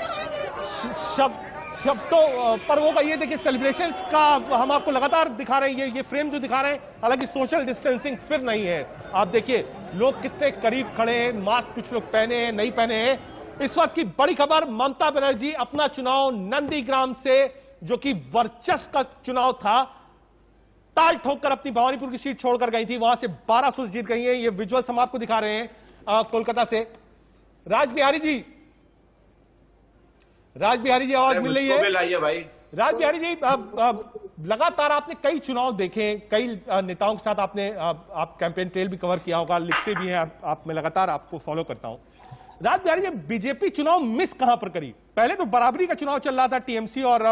शब्दों पर वो कहिए, देखिए सेलिब्रेशंस का हम आपको लगातार दिखा रहे हैं, ये फ्रेम जो दिखा रहे हैं, हालांकि सोशल डिस्टेंसिंग फिर नहीं है। आप देखिए लोग कितने करीब खड़े हैं, मास्क कुछ लोग पहने हैं, नहीं पहने हैं। इस वक्त की बड़ी खबर, ममता बनर्जी अपना चुनाव नंदीग्राम से, जो कि वर्चस्व का चुनाव था, ताल ठोक कर अपनी भवानीपुर की सीट छोड़कर गई थी, वहां से 1200 जीत गई है। ये विजुअल्स हम आपको दिखा रहे हैं कोलकाता से। राज बिहारी जी, आवाज मिल रही है? भाई राज बिहारी जी, लगातार आपने कई चुनाव देखे, कई नेताओं के साथ आपने आप कैंपेन ट्रेल भी कवर किया होगा, लिखते भी हैं आप, मैं लगातार आपको फॉलो करता हूं। राज बिहारी जी, बीजेपी चुनाव मिस कहां पर करी? पहले तो बराबरी का चुनाव चल रहा था टीएमसी और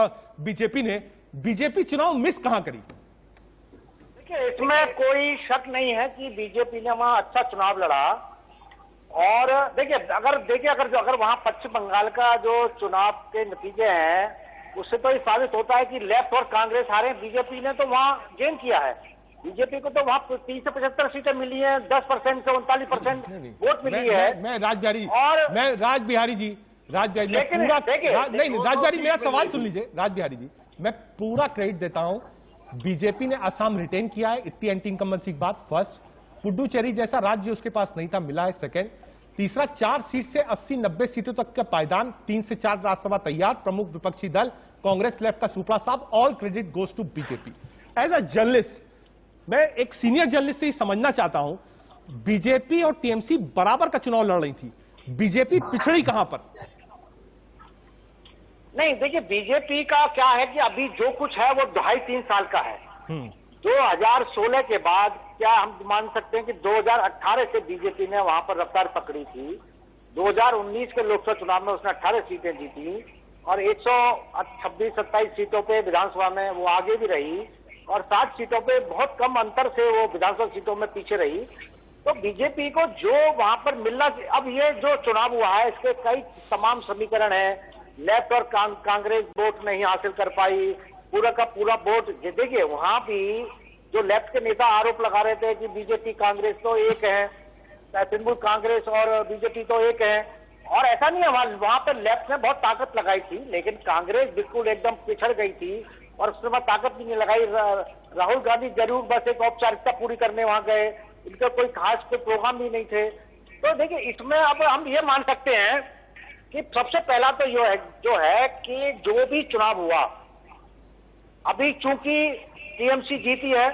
बीजेपी ने, बीजेपी चुनाव मिस कहां करी? देखिए, इसमें कोई शक नहीं है कि बीजेपी ने वहां अच्छा चुनाव लड़ा। और देखिए, अगर वहां पश्चिम बंगाल का जो चुनाव के नतीजे हैं, उससे तो ये साबित होता है कि लेफ्ट और कांग्रेस हारे, बीजेपी ने तो वहां गेन किया है। बीजेपी को तो वहां 30 से 75 सीटें मिली हैं, 10% से 39% वोट मिली है। मैं राज बिहारी जी, मेरा सवाल सुन लीजिए। राज बिहारी जी, मैं पूरा क्रेडिट देता हूं, बीजेपी ने असम रिटेन किया है, इतनी एंटी इनकम्बेंसी की बात। फर्स्ट, पुडुचेरी जैसा राज्य उसके पास नहीं था, मिला है। सेकंड, तीसरा, 4 सीट से 80-90 सीटों तक का पायदान, 3 से 4 राज्यसभा तैयार, प्रमुख विपक्षी दल कांग्रेस लेफ्ट का सुपड़ा साहब, all credit goes to BJP. As a journalist, मैं एक सीनियर जर्नलिस्ट से ही समझना चाहता हूं, बीजेपी और टीएमसी बराबर का चुनाव लड़ रही थी, बीजेपी पिछड़ी कहां पर? नहीं, देखिए, बीजेपी का क्या है कि अभी जो कुछ है वो 2.5-3 साल का है। 2016 के बाद क्या हम मान सकते हैं कि 2018 से बीजेपी ने वहां पर रफ्तार पकड़ी थी। 2019 के लोकसभा चुनाव में उसने 18 सीटें जीती और 126-27 सीटों पे विधानसभा में वो आगे भी रही, और 7 सीटों पे बहुत कम अंतर से वो विधानसभा सीटों में पीछे रही। तो बीजेपी को जो वहां पर मिलना, अब ये जो चुनाव हुआ है इसके कई तमाम समीकरण है। लेफ्ट और कांग्रेस वोट नहीं हासिल कर पाई, पूरा का पूरा वोट। देखिए वहां भी जो लेफ्ट के नेता आरोप लगा रहे थे कि बीजेपी कांग्रेस तो एक है, तृणमूल कांग्रेस और बीजेपी तो एक है, और ऐसा नहीं है। वहां पर लेफ्ट ने बहुत ताकत लगाई थी, लेकिन कांग्रेस बिल्कुल एकदम पिछड़ गई थी और उसके बाद ताकत भी नहीं लगाई। राहुल गांधी जरूर बस एक औपचारिकता पूरी करने वहां गए, इनका कोई खास कोई प्रोग्राम भी नहीं थे। तो देखिए इसमें अब हम ये मान सकते हैं कि सबसे पहला तो जो है कि जो भी चुनाव हुआ, अभी चूंकि टीएमसी जीती है,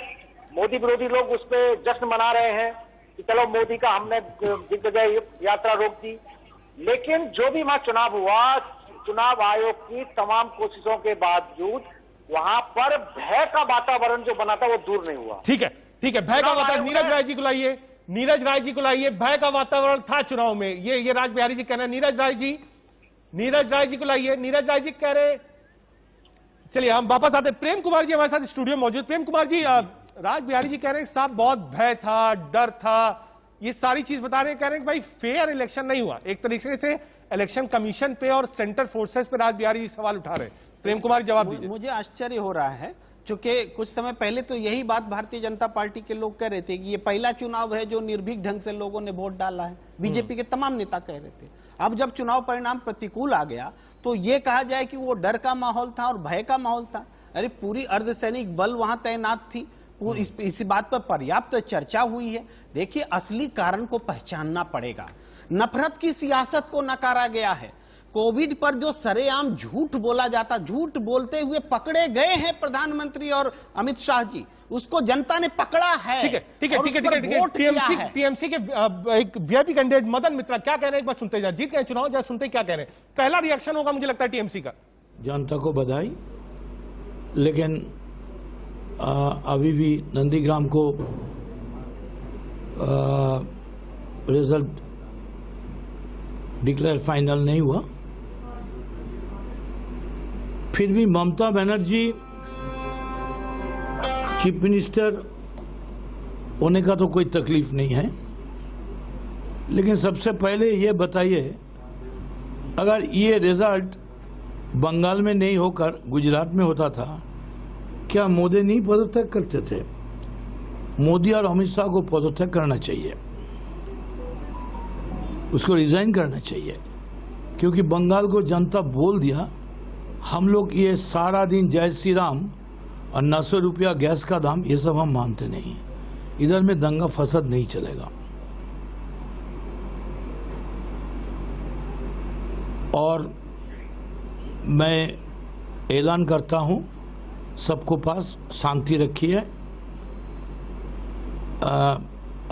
मोदी विरोधी लोग उस पर जश्न मना रहे हैं कि चलो मोदी का हमने दिग्विजय यात्रा रोक दी, लेकिन जो भी वहां चुनाव हुआ, चुनाव आयोग की तमाम कोशिशों के बावजूद वहां पर भय का वातावरण जो बना था वो दूर नहीं हुआ। ठीक है, ठीक है, भय का वातावरण। नीरज राय जी को लाइए, नीरज राय जी को लाइए। भय का वातावरण था चुनाव में, ये राज बिहारी जी कह रहे हैं। नीरज राय जी को लाइए। नीरज राय जी कह रहे, चलिए हम वापस आते। प्रेम कुमार जी हमारे साथ स्टूडियो मौजूद। प्रेम कुमार जी, राज बिहारी जी कह रहे हैं साहब बहुत भय था, डर था, ये सारी चीज बता रहे हैं, कह रहे हैं कि भाई फेयर इलेक्शन नहीं हुआ। एक तरीके से इलेक्शन कमीशन पे और सेंटर फोर्सेस पे राज बिहारी जी सवाल उठा रहे हैं। प्रेम कुमार जवाब दीजिए। मुझे आश्चर्य हो रहा है, चूंकि कुछ समय पहले तो यही बात भारतीय जनता पार्टी के लोग कह रहे थे कि ये पहला चुनाव है जो निर्भीक ढंग से लोगों ने वोट डाला है। बीजेपी के तमाम नेता कह रहे थे। अब जब चुनाव परिणाम प्रतिकूल आ गया तो ये कहा जाए कि वो डर का माहौल था और भय का माहौल था। अरे पूरी अर्धसैनिक बल वहां तैनात थी, इस बात पर पर्याप्त चर्चा हुई है। देखिए असली कारण को पहचानना पड़ेगा। नफरत की सियासत को नकारा गया है। कोविड पर जो सरेआम झूठ बोला जाता, झूठ बोलते हुए पकड़े गए हैं प्रधानमंत्री और अमित शाह जी, उसको जनता ने पकड़ा है। ठीक है, ठीक है, ठीक है, ठीक है। टीएमसी के एक वीआईपी कैंडिडेट मदन मित्रा क्या कह रहे हैं, एक बार सुनते जाए। जीत गए चुनाव, जरा सुनते क्या कह रहे हैं। पहला रिएक्शन होगा मुझे लगता है टीएमसी का। जनता को बधाई, लेकिन अभी भी नंदीग्राम को रिजल्ट डिक्लेयर फाइनल नहीं हुआ। फिर भी ममता बनर्जी चीफ मिनिस्टर होने का तो कोई तकलीफ नहीं है, लेकिन सबसे पहले ये बताइए, अगर ये रिजल्ट बंगाल में नहीं होकर गुजरात में होता था, क्या मोदी नहीं पदत्याग करते थे? मोदी और अमित शाह को पदत्याग करना चाहिए, उसको रिजाइन करना चाहिए, क्योंकि बंगाल को जनता बोल दिया हम लोग ये सारा दिन जय श्री राम और 900 रुपया गैस का दाम, ये सब हम मानते नहीं। इधर में दंगा फसाद नहीं चलेगा। और मैं ऐलान करता हूं सबको पास, शांति रखिए,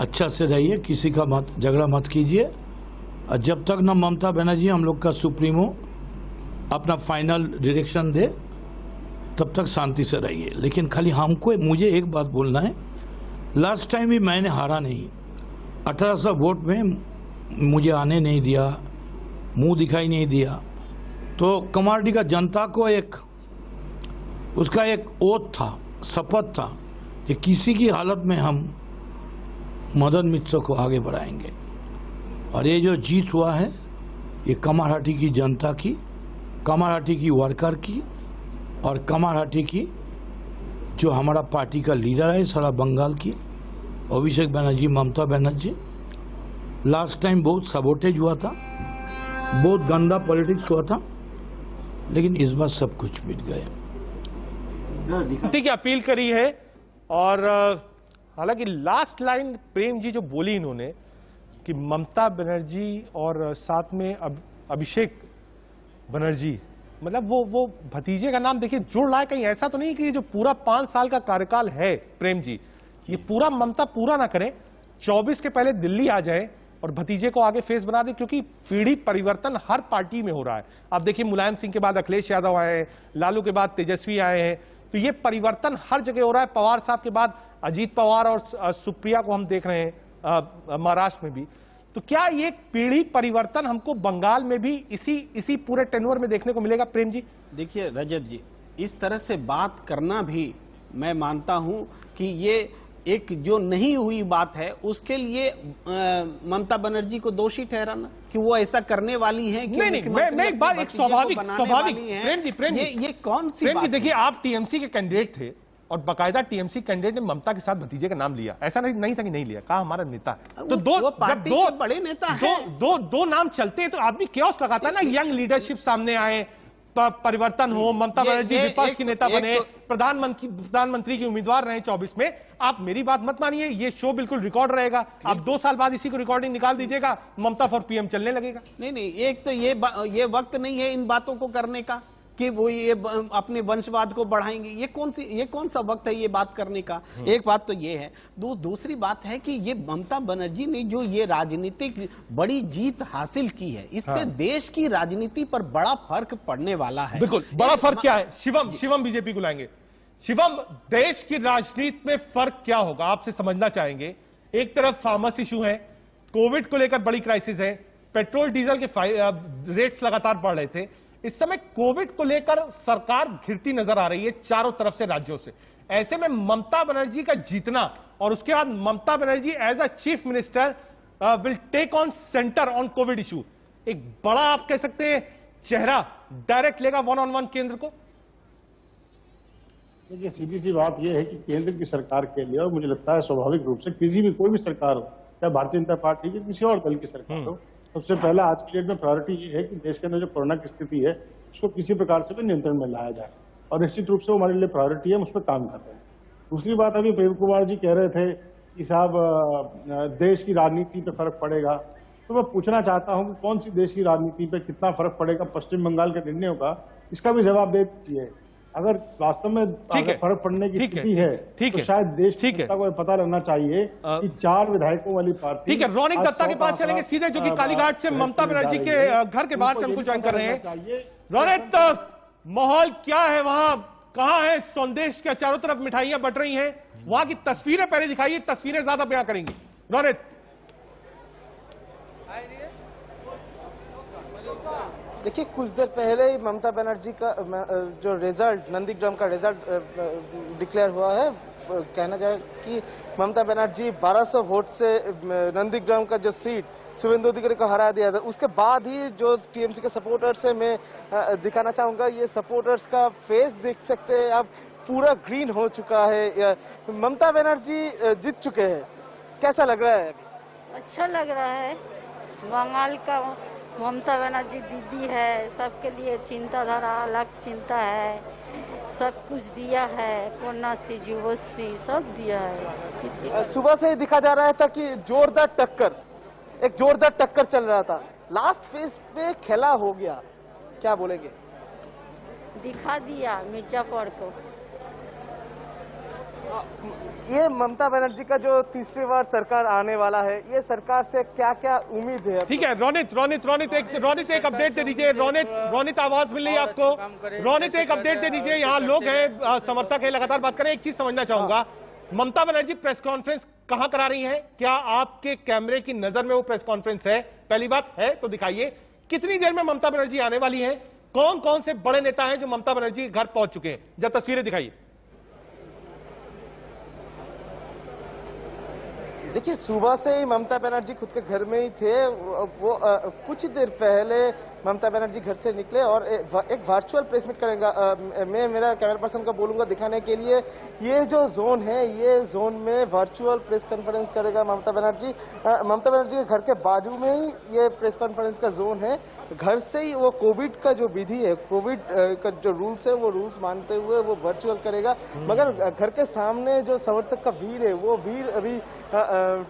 अच्छा से रहिए, किसी का मत झगड़ा मत कीजिए। और जब तक ना ममता बनर्जी हम लोग का सुप्रीमो अपना फाइनल डायरेक्शन दे, तब तक शांति से रहिए। लेकिन खाली मुझे एक बात बोलना है, लास्ट टाइम भी मैंने हारा नहीं। 1800 वोट में मुझे आने नहीं दिया, मुंह दिखाई नहीं दिया। तो कमारडी का जनता को उसका एक ओथ था, शपथ था कि किसी की हालत में हम मदन मित्र को आगे बढ़ाएंगे। और ये जो जीत हुआ है, ये कमारहाटी की जनता की, कमारहाटी की वर्कर की, और कमारहाटी की जो हमारा पार्टी का लीडर है सारा बंगाल की, अभिषेक बनर्जी, ममता बनर्जी। लास्ट टाइम बहुत सबोटेज हुआ था, बहुत गंदा पॉलिटिक्स हुआ था, लेकिन इस बार सब कुछ मिट गया। की अपील करी है। और हालांकि लास्ट लाइन प्रेम जी जो बोली इन्होंने कि ममता बनर्जी और साथ में अभिषेक बनर्जी, मतलब वो भतीजे का नाम देखिए जुड़ रहा है। कहीं ऐसा तो नहीं कि जो पूरा 5 साल का कार्यकाल है प्रेम जी, ये पूरा ममता पूरा ना करें, 24 के पहले दिल्ली आ जाए और भतीजे को आगे फेस बना दे, क्योंकि पीढ़ी परिवर्तन हर पार्टी में हो रहा है। आप देखिए मुलायम सिंह के बाद अखिलेश यादव आए हैं, लालू के बाद तेजस्वी आए हैं, तो ये परिवर्तन हर जगह हो रहा है। पवार साहब के बाद अजीत पवार और सुप्रिया को हम देख रहे हैं महाराष्ट्र में भी। तो क्या ये पीढ़ी परिवर्तन हमको बंगाल में भी इसी पूरे टेन्योर में देखने को मिलेगा प्रेम जी? देखिए रजत जी, इस तरह से बात करना भी मैं मानता हूं कि ये एक जो नहीं हुई बात है उसके लिए ममता बनर्जी को दोषी ठहराना कि वो ऐसा करने वाली हैं कि नहीं, मैं एक बात, एक स्वाभाविक प्रेम जी, ये कौन सी प्रेम बात जी, देखिए है? आप टीएमसी के कैंडिडेट थे और बाकायदा टीएमसी कैंडिडेट ने ममता के साथ भतीजे का नाम लिया, ऐसा नहीं था कि नहीं लिया, कहा हमारा नेता है। तो वो पार्टी के बड़े नेता हैं। दो नाम चलते हैं तो आदमी क्योस लगाता है ना, यंग लीडरशिप सामने आए, परिवर्तन हो, ममता बनर्जी विपक्ष की नेता बने, प्रधानमंत्री की उम्मीदवार रहे 24 में। आप मेरी बात मत मानिए, ये शो बिल्कुल रिकॉर्ड रहेगा, आप 2 साल बाद इसी को रिकॉर्डिंग निकाल दीजिएगा, ममता फॉर पीएम चलने लगेगा। नहीं, एक तो ये वक्त नहीं है इन बातों को करने का कि वो ये अपने वंशवाद को बढ़ाएंगे। ये कौन सा वक्त है ये बात करने का? एक बात तो ये है। दूसरी बात है कि ये ममता बनर्जी ने जो ये राजनीतिक बड़ी जीत हासिल की है, इससे देश की राजनीति पर बड़ा फर्क पड़ने वाला है। बिल्कुल, बड़ा फर्क क्या है? शिवम बीजेपी को लाएंगे। शिवम, देश की राजनीति में फर्क क्या होगा आपसे समझना चाहेंगे। एक तरफ फार्मर्स इशू है, कोविड को लेकर बड़ी क्राइसिस है, पेट्रोल डीजल के रेट्स लगातार बढ़ रहे थे। इस समय कोविड को लेकर सरकार घिरती नजर आ रही है चारों तरफ से, राज्यों से। ऐसे में ममता बनर्जी का जीतना और उसके बाद Mamata Banerjee as a chief minister will take on center on covid issue, एक बड़ा आप कह सकते हैं चेहरा डायरेक्ट लेगा वन-ऑन-वन केंद्र को। देखिए, सीधी सी बात यह है कि केंद्र की सरकार के लिए, और मुझे लगता है स्वाभाविक रूप से किसी भी कोई भी सरकार हो, चाहे भारतीय जनता पार्टी की किसी और दल की सरकार हो, सबसे पहला आज की डेट में प्रायोरिटी ये है कि देश के अंदर जो कोरोना की स्थिति है उसको किसी प्रकार से भी नियंत्रण में लाया जाए, और निश्चित रूप से वो हमारे लिए प्रायोरिटी है, हम उस पर काम कर रहे हैं। दूसरी बात, अभी प्रेम कुमार जी कह रहे थे कि साहब देश की राजनीति पे फर्क पड़ेगा, तो मैं पूछना चाहता हूं कि कौन सी देश की राजनीति पे कितना फर्क पड़ेगा पश्चिम बंगाल के निर्णयों का, इसका भी जवाब दे दीजिए। अगर वास्तव में फर्क पड़ने की स्थिति है तो शायद देश की जनता को पता लगना चाहिए कि 4 विधायकों वाली पार्टी। ठीक है, रौनिक दत्ता के पास चलेंगे सीधे, जो कि कालीघाट से ममता बनर्जी के घर के बाहर से हमको ज्वाइन कर रहे हैं। रौनिक, माहौल क्या है वहां, कहां है संदेश के चारों तरफ मिठाइयां बट रही हैं, वहां की तस्वीरें पहले दिखाइए, तस्वीरें ज्यादा बयां करेंगी। रौनिक, देखिए, कुछ देर पहले ही ममता बनर्जी का जो रिजल्ट, नंदीग्राम का रिजल्ट डिक्लेयर हुआ है, कहना जाए कि ममता बनर्जी 1200 वोट से नंदीग्राम का जो सीट शुभेंदु अधिकारी को हरा दिया था। उसके बाद ही जो टीएमसी के सपोर्टर्स है, मैं दिखाना चाहूंगा, ये सपोर्टर्स का फेस देख सकते हैं आप, पूरा ग्रीन हो चुका है। ममता बनर्जी जीत चुके हैं, कैसा लग रहा है? अच्छा लग रहा है। बंगाल का ममता बनर्जी दीदी है, सबके लिए चिंताधारा अलग चिंता है, सब कुछ दिया है, कोरोना से जुवसी सब दिया है। सुबह से ही दिखा जा रहा था कि जोरदार टक्कर चल रहा था, लास्ट फेज पे खेला हो गया, क्या बोलेंगे? दिखा दिया मिर्जापुर को। ये ममता बनर्जी का जो तीसरी बार सरकार आने वाला है, ये सरकार से क्या क्या उम्मीद है? ठीक है, रोनित एक अपडेट दे दीजिए। रोनित आवाज मिल रही है आपको? रोनित एक अपडेट दे दीजिए, यहाँ लोग हैं, समर्थक है, लगातार बात करें। एक चीज समझना चाहूंगा, ममता बनर्जी प्रेस कॉन्फ्रेंस कहां करा रही हैं? क्या आपके कैमरे की नजर में वो प्रेस कॉन्फ्रेंस है? पहली बात है तो दिखाइए, कितनी देर में ममता बनर्जी आने वाली है? कौन कौन से बड़े नेता हैं जो ममता बनर्जी के घर पहुंच चुके हैं? जब तस्वीरें दिखाइए। देखिए, सुबह से ही ममता बनर्जी खुद के घर में ही थे। वो कुछ देर पहले ममता बनर्जी घर से निकले और एक वर्चुअल प्रेस मीट करेंगे। मैं मेरा कैमरा पर्सन को बोलूंगा दिखाने के लिए, ये जो जोन है, ये जोन में वर्चुअल प्रेस कॉन्फ्रेंस करेगा ममता बनर्जी। ममता बनर्जी के घर के बाजू में ही ये प्रेस कॉन्फ्रेंस का जोन है। घर से ही वो कोविड का जो विधि है, कोविड का जो रूल्स है, वो रूल्स मानते हुए वो वर्चुअल करेगा। मगर घर के सामने जो समर्थक का भीड़ है, वो भीड़ अभी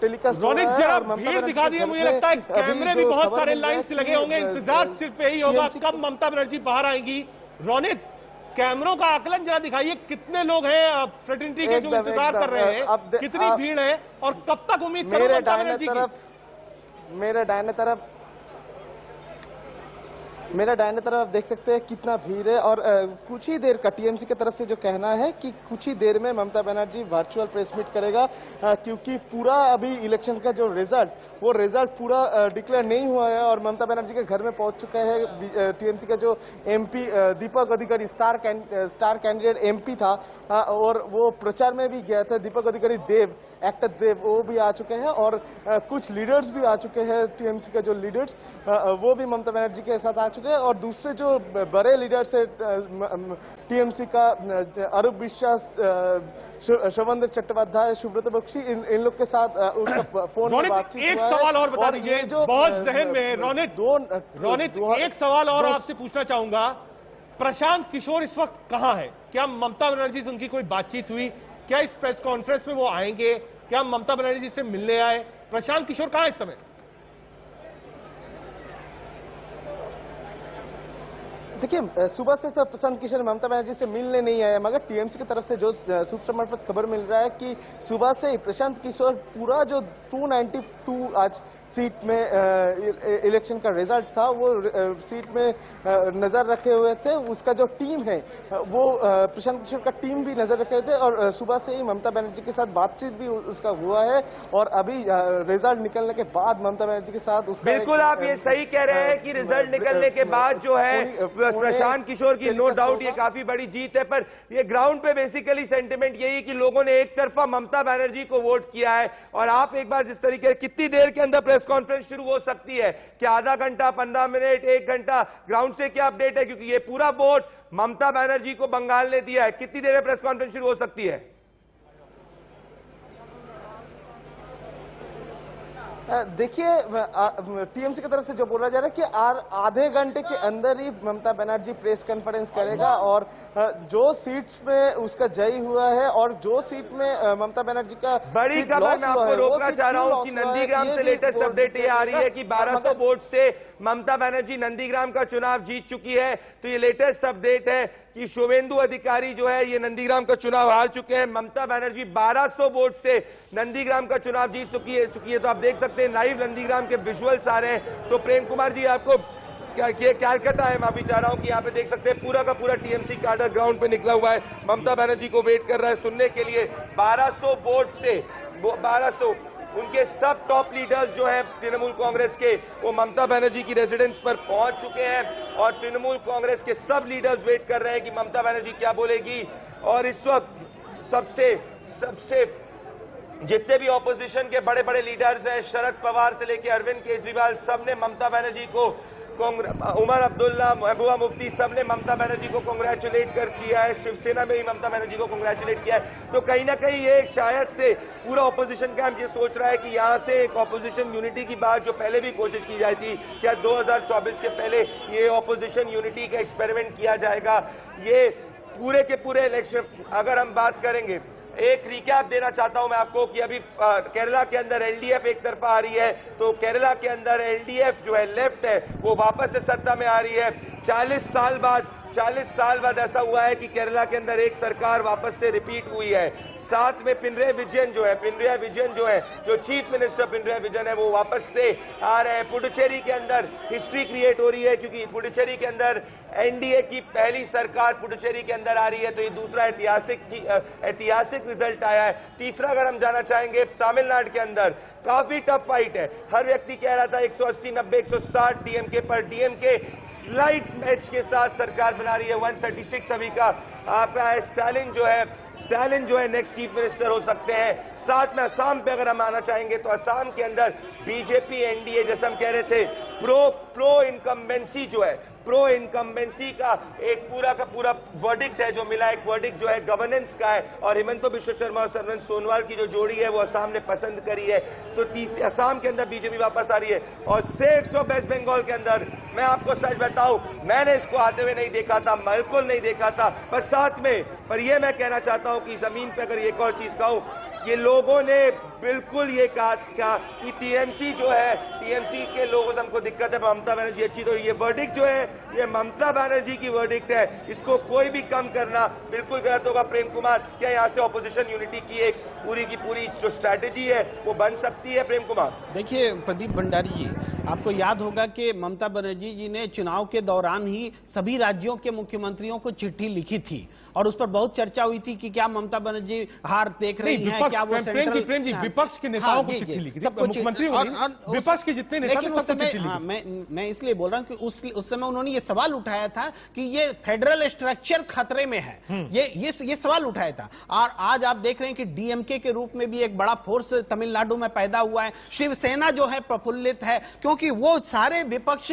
टेलीकास्ट हो रहा है। जरा भीड़ दिखा दिए, मुझे लगता है कैमरे भी बहुत सारे लाइन्स लगे होंगे, इंतजार सिर्फ यही होगा कब ममता बनर्जी बाहर आएंगी। रोनित, कैमरों का आकलन जरा दिखाइए, कितने लोग हैं फ्रेटर्निटी के जो इंतजार कर रहे हैं, कितनी भीड़ है और कब तक उम्मीद करो ममता बनर्जी की? मेरे दाहिने तरफ मेरा दाहिने तरफ आप देख सकते हैं कितना भीड़ है और कुछ ही देर का टीएमसी की तरफ से जो कहना है कि कुछ ही देर में Mamata Banerjee virtual press meet करेगा, क्योंकि पूरा अभी इलेक्शन का जो रिजल्ट पूरा डिक्लेयर नहीं हुआ है और ममता बनर्जी के घर में पहुंच चुका है टीएमसी का जो एमपी दीपक अधिकारी स्टार कैंडिडेट एमपी था और वो प्रचार में भी गया था। दीपक अधिकारी एक्टर देव वो भी आ चुके हैं और कुछ लीडर्स भी आ चुके हैं। टीएमसी के जो लीडर्स वो भी ममता बनर्जी के साथ आ चुके हैं और दूसरे जो बड़े लीडर्स है टीएमसी का अरूप विश्वास, शवंद्र चट्टोपाध्याय, सुब्रत बख्शी, इन लोग के साथ उसका फोन में बातचीत हुआ है। एक सवाल और बता दीजिए, जो बहुत जहन में है रोनित, एक सवाल और आपसे पूछना चाहूंगा, प्रशांत किशोर इस वक्त कहां है? क्या ममता बनर्जी से उनकी कोई बातचीत हुई? क्या इस प्रेस कॉन्फ्रेंस में वो आएंगे? क्या ममता बनर्जी से मिलने आए? प्रशांत किशोर कहां है इस समय? देखिए, सुबह से तो प्रशांत किशोर ममता बनर्जी से मिलने नहीं आया, मगर टीएमसी की तरफ से जो सूत्र मार्फत खबर मिल रहा है कि सुबह से ही प्रशांत किशोर पूरा जो 292 आज सीट में इलेक्शन का रिजल्ट था वो सीट में नजर रखे हुए थे। उसका जो टीम है वो प्रशांत किशोर का टीम भी नजर रखे हुए थे और सुबह से ही ममता बनर्जी के साथ बातचीत भी उसका हुआ है और अभी रिजल्ट निकलने के बाद ममता बनर्जी के साथ उसका बिल्कुल आप ये सही कह रहे हैं कि रिजल्ट निकलने के बाद जो है प्रशांत किशोर की नो डाउट ये काफी बड़ी जीत है, पर ये ग्राउंड पे बेसिकली सेंटिमेंट यही है कि लोगों ने एक तरफा ममता बनर्जी को वोट किया है। और आप एक बार जिस तरीके कितनी देर के अंदर प्रेस कॉन्फ्रेंस शुरू हो सकती है, क्या आधा घंटा, 15 मिनट, 1 घंटा? ग्राउंड से क्या अपडेट है, क्योंकि ये पूरा वोट ममता बनर्जी को बंगाल ने दिया है। कितनी देर में प्रेस कॉन्फ्रेंस शुरू हो सकती है? देखिए, टीएमसी की तरफ से जो बोला जा रहा है कि आधे घंटे के अंदर ही ममता बनर्जी प्रेस कॉन्फ्रेंस करेगा और जो सीट्स में उसका जय हुआ है और जो सीट में ममता बनर्जी का बड़ी खबर मैं आपको रोकना चाह रहा हूं कि नंदीग्राम से लेटेस्ट अपडेट ये आ रही है कि 1200 वोट से ममता बनर्जी नंदीग्राम का चुनाव जीत चुकी है। तो ये लेटेस्ट अपडेट है कि शुभेंदु अधिकारी जो है ये नंदीग्राम का चुनाव हार चुके हैं। ममता बनर्जी 1200 वोट से नंदीग्राम का चुनाव जीत चुकी है। तो आप देख सकते हैं लाइव नंदीग्राम के विजुअल्स आ रहे हैं। तो प्रेम कुमार जी आपको कैलकाटा है, माफी चाह रहा हूं कि यहाँ पे देख सकते हैं पूरा का पूरा टीएमसी काडर ग्राउंड पे निकला हुआ है, ममता बनर्जी को वेट कर रहा है सुनने के लिए। 1200 वोट से 1200 उनके सब टॉप लीडर्स जो हैं तृणमूल कांग्रेस के वो ममता बनर्जी की रेजिडेंस पर पहुंच चुके हैं और तृणमूल कांग्रेस के सब लीडर्स वेट कर रहे हैं कि ममता बनर्जी क्या बोलेगी। और इस वक्त सबसे जितने भी ऑपोजिशन के बड़े बड़े लीडर्स हैं, शरद पवार से लेकर अरविंद केजरीवाल, सबने ममता बनर्जी को, उमर अब्दुल्ला, महबूबा मुफ्ती, सबने ममता बनर्जी को कांग्रेचुलेट कर किया है। शिवसेना में भी ममता बनर्जी को कांग्रेचुलेट किया है। तो कहीं ना कहीं ये शायद से पूरा ऑपोजिशन कैंप ये सोच रहा है कि यहाँ से एक ऑपोजिशन यूनिटी की बात जो पहले भी कोशिश की जाती थी, क्या 2024 के पहले ये ऑपोजिशन यूनिटी का एक्सपेरिमेंट किया जाएगा। ये पूरे के पूरे इलेक्शन अगर हम बात करेंगे, एक रिकैप देना चाहता हूं मैं आपको कि अभी केरला के अंदर एलडीएफ एक तरफा आ रही है, तो केरला के अंदर एलडीएफ जो है लेफ्ट है वो वापस से सत्ता में आ रही है। 40 साल बाद ऐसा हुआ है कि केरला के अंदर एक सरकार वापस से रिपीट हुई है। साथ में पिनराई विजयन जो है जो चीफ मिनिस्टर पिनराई विजयन है वो वापस से आ रहे हैं। पुडुचेरी के अंदर हिस्ट्री क्रिएट हो रही है क्योंकि पुडुचेरी के अंदर एनडीए की पहली सरकार पुडुचेरी के अंदर आ रही है। तो ये दूसरा ऐतिहासिक रिजल्ट आया है। तीसरा अगर हम जाना चाहेंगे, तमिलनाडु के अंदर काफी टफ फाइट है। हर व्यक्ति कह रहा था 180, 90, 160 डीएमके पर, डीएमके स्लाइट मैच के साथ सरकार बना रही है। 136 अभी का आपका है। स्टालिन जो है नेक्स्ट चीफ मिनिस्टर हो सकते हैं। साथ में असम पे अगर हम आना चाहेंगे तो असम के अंदर बीजेपी एनडीए, जैसे हम कह रहे थे, प्रो इनकम्बेंसी जो है, प्रो इनकम्बेंसी का एक पूरा का पूरा वर्डिक्ट है जो मिला। एक वर्डिक्ट जो है गवर्नेंस का है और हिमंता बिश्व शर्मा और सर्बानंद सोनोवाल की जो जोड़ी है वो असम ने पसंद करी है। तो असम के अंदर बीजेपी वापस आ रही है। और 600 वेस्ट बंगाल के अंदर मैं आपको सच बताऊं, मैंने इसको आते हुए नहीं देखा था, बिल्कुल नहीं देखा था, पर साथ में पर ये मैं कहना चाहता हूं कि जमीन पे अगर एक और चीज कहूं, ये लोगों ने बिल्कुल ये कहा कि टीएमसी जो है, टीएमसी के लोगों से हमको दिक्कत है, ममता बनर्जी अच्छी, तो ये वर्डिक्ट जो है ये ममता बनर्जी की वर्डिक्ट है, इसको कोई भी कम करना बिल्कुल गलत होगा। प्रेम कुमार, क्या यहाँ से ऑपोजिशन यूनिटी की एक पूरी की पूरी जो स्ट्रैटेजी है वो बन सकती है? प्रेम कुमार, देखिए प्रदीप भंडारी जी, आपको याद होगा कि ममता बनर्जी जी ने चुनाव के दौरान ही सभी राज्यों के मुख्यमंत्रियों को चिट्ठी लिखी थी और उस पर बहुत चर्चा हुई थी कि क्या ममता बनर्जी हार देख रही हैं, क्या वो सेंट्रल विपक्ष के नेताओं को चिट्ठी लिखी थी, मुख्यमंत्री विपक्ष के जितने नेता थे सबको चिट्ठी लिखी। मैं इसलिए बोल रहा हूं कि उस समय उन्होंने ये सवाल उठाया था कि ये फेडरल स्ट्रक्चर खतरे में है, ये सवाल उठाया था। और आज आप देख रहे हैं कि डीएमके के रूप में भी एक बड़ा फोर्स तमिलनाडु में पैदा हुआ है, शिवसेना जो है प्रफुल्लित है, क्योंकि वो सारे विपक्ष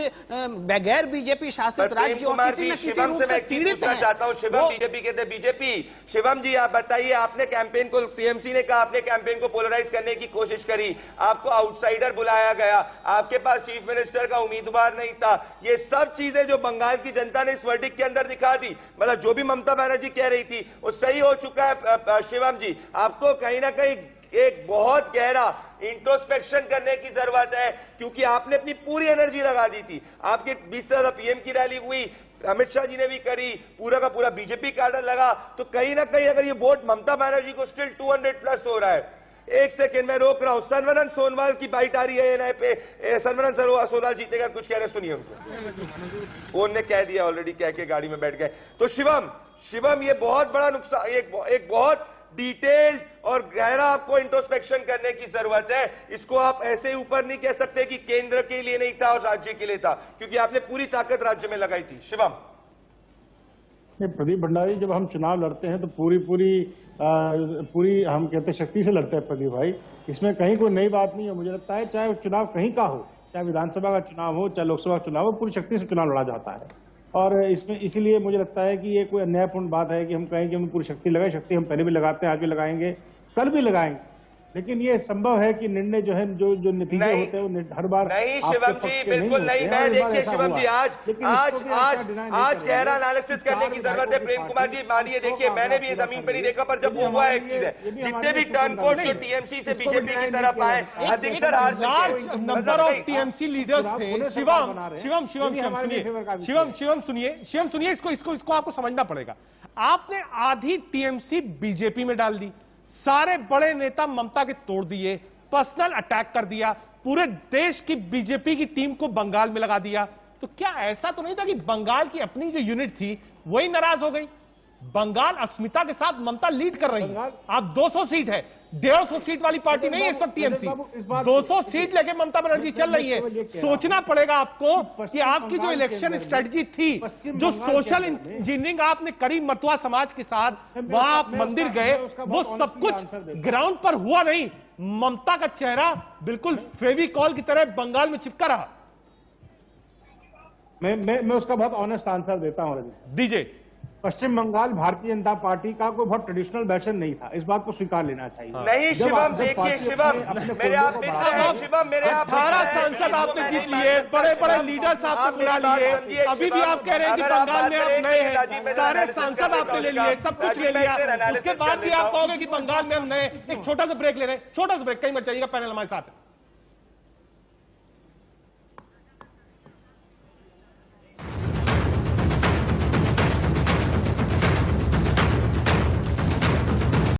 बगैर बीजेपी शासित राज्यों किसी न किसी रूप से पीड़ित हैं। चाहता हूं शिवम, बीजेपी कहते बीजेपी, शिवम जी आप बताइए, आपने कैंपेन को, सीएमसी ने कहा आपने कैंपेन को पोलराइज करने की कोशिश करी, आपको आउटसाइडर बुलाया गया, आपके पास चीफ मिनिस्टर का उम्मीदवार नहीं था, ये सब चीजें जो बंगाल की जनता ने इस वर्डिक्ट के अंदर दिखा दी, मतलब जो भी ममता बनर्जी कह रही थी वो सही हो चुका है। शिवम जी, आपको कहीं ना कहीं एक बहुत गहरा इंट्रोस्पेक्शन करने की जरूरत है, क्योंकि आपने अपनी पूरी एनर्जी लगा दी थी, आपके 20 पीएम की रैली हुई, अमित शाह जी ने भी करी, पूरा का पूरा बीजेपी कार्डर लगा, तो कहीं ना कहीं अगर ये वोट ममता बनर्जी को स्टिल 200+ हो रहा है। एक सेकंड में रोक रहा हूं, सर्वनंद सोनवाल की बाइट आ रही है एनआई पे, सर्वनंद सोनवाल जीतेगा, कुछ कह रहे सुनिए उनको, उन्होंने कह दिया ऑलरेडी, कह के गाड़ी में बैठ गए। तो शिवम ये बहुत बड़ा नुकसान, एक बहुत डिटेल्ड और गहरा आपको इंट्रोस्पेक्शन करने की जरूरत है। इसको आप ऐसे ऊपर नहीं कह सकते कि केंद्र के लिए नहीं था और राज्य के लिए था, क्योंकि आपने पूरी ताकत राज्य में लगाई थी। शिवम, प्रदीप भंडारी, जब हम चुनाव लड़ते हैं तो पूरी हम कहते शक्ति से लड़ते हैं प्रदीप भाई, इसमें कहीं कोई नई बात नहीं है। मुझे लगता है चाहे चुनाव कहीं का हो, चाहे विधानसभा का चुनाव हो, चाहे लोकसभा का चुनाव हो, पूरी शक्ति से चुनाव लड़ा जाता है। और इसमें इसीलिए मुझे लगता है कि ये कोई अन्यायपूर्ण बात है कि हम कहें कि हम पूरी शक्ति लगाए। शक्ति हम पहले भी लगाते हैं, आज भी लगाएंगे, कल भी लगाएंगे, लेकिन ये संभव है कि निर्णय जो है जो नतीजे होते हैं वो हर बार नहीं। शिवम जी बिल्कुल नहीं, मैं देखिए शिवम जी आज गहरा एनालिसिस करने की जरूरत है। प्रेम कुमार जी मानिए, देखिए मैंने भी जमीन पर नहीं देखा, पर जब वो हुआ एक चीज है, जितने भी टर्न कोड जो टीएमसी से बीजेपी की तरफ आए, अधिकतर नंबर ऑफ टीएमसी लीडर्स थे। शिवम सुनिए, इसको आपको समझना पड़ेगा। आपने आधी टीएमसी बीजेपी में डाल दी, सारे बड़े नेता ममता के तोड़ दिए, पर्सनल अटैक कर दिया, पूरे देश की बीजेपी की टीम को बंगाल में लगा दिया। तो क्या ऐसा तो नहीं था कि बंगाल की अपनी जो यूनिट थी वही नाराज हो गई? बंगाल अस्मिता के साथ ममता लीड कर रही है। आप 200 सीट है, 150 सीट वाली पार्टी नहीं है इस वक्त टीएमसी, 200 सीट लेके ममता बनर्जी चल रही है। सोचना पड़ेगा आपको कि आपकी जो इलेक्शन स्ट्रेटजी थी, जो सोशल इंजीनियरिंग आपने करी मतुआ समाज के साथ, वहां आप मंदिर गए, वो सब कुछ ग्राउंड पर हुआ नहीं। ममता का चेहरा बिल्कुल फेविकॉल की तरह बंगाल में चिपका रहा। मैं उसका बहुत ऑनेस्ट आंसर देता हूं। दीजिए। पश्चिम बंगाल भारतीय जनता पार्टी का कोई बहुत ट्रेडिशनल वर्जन नहीं था, इस बात को स्वीकार लेना चाहिए। नहीं शिवम, देखिए शिवम, मेरे आप मित्र हैं शिवम, मेरे आप 18 सांसद आपने जीत लिए, बड़े बड़े लीडर्स आपने बुला लिए, अभी भी आप कह रहे हैं कि बंगाल में आप नए हैं, सारे सांसद आपने ले लिए, सब कुछ ले लिया, उसके बाद भी आप कहोगे कि बंगाल में हम नए। एक छोटा सा ब्रेक ले रहे हैं, छोटा सा ब्रेक, कहीं मत जाइएगा, पैनल हमारे साथ है।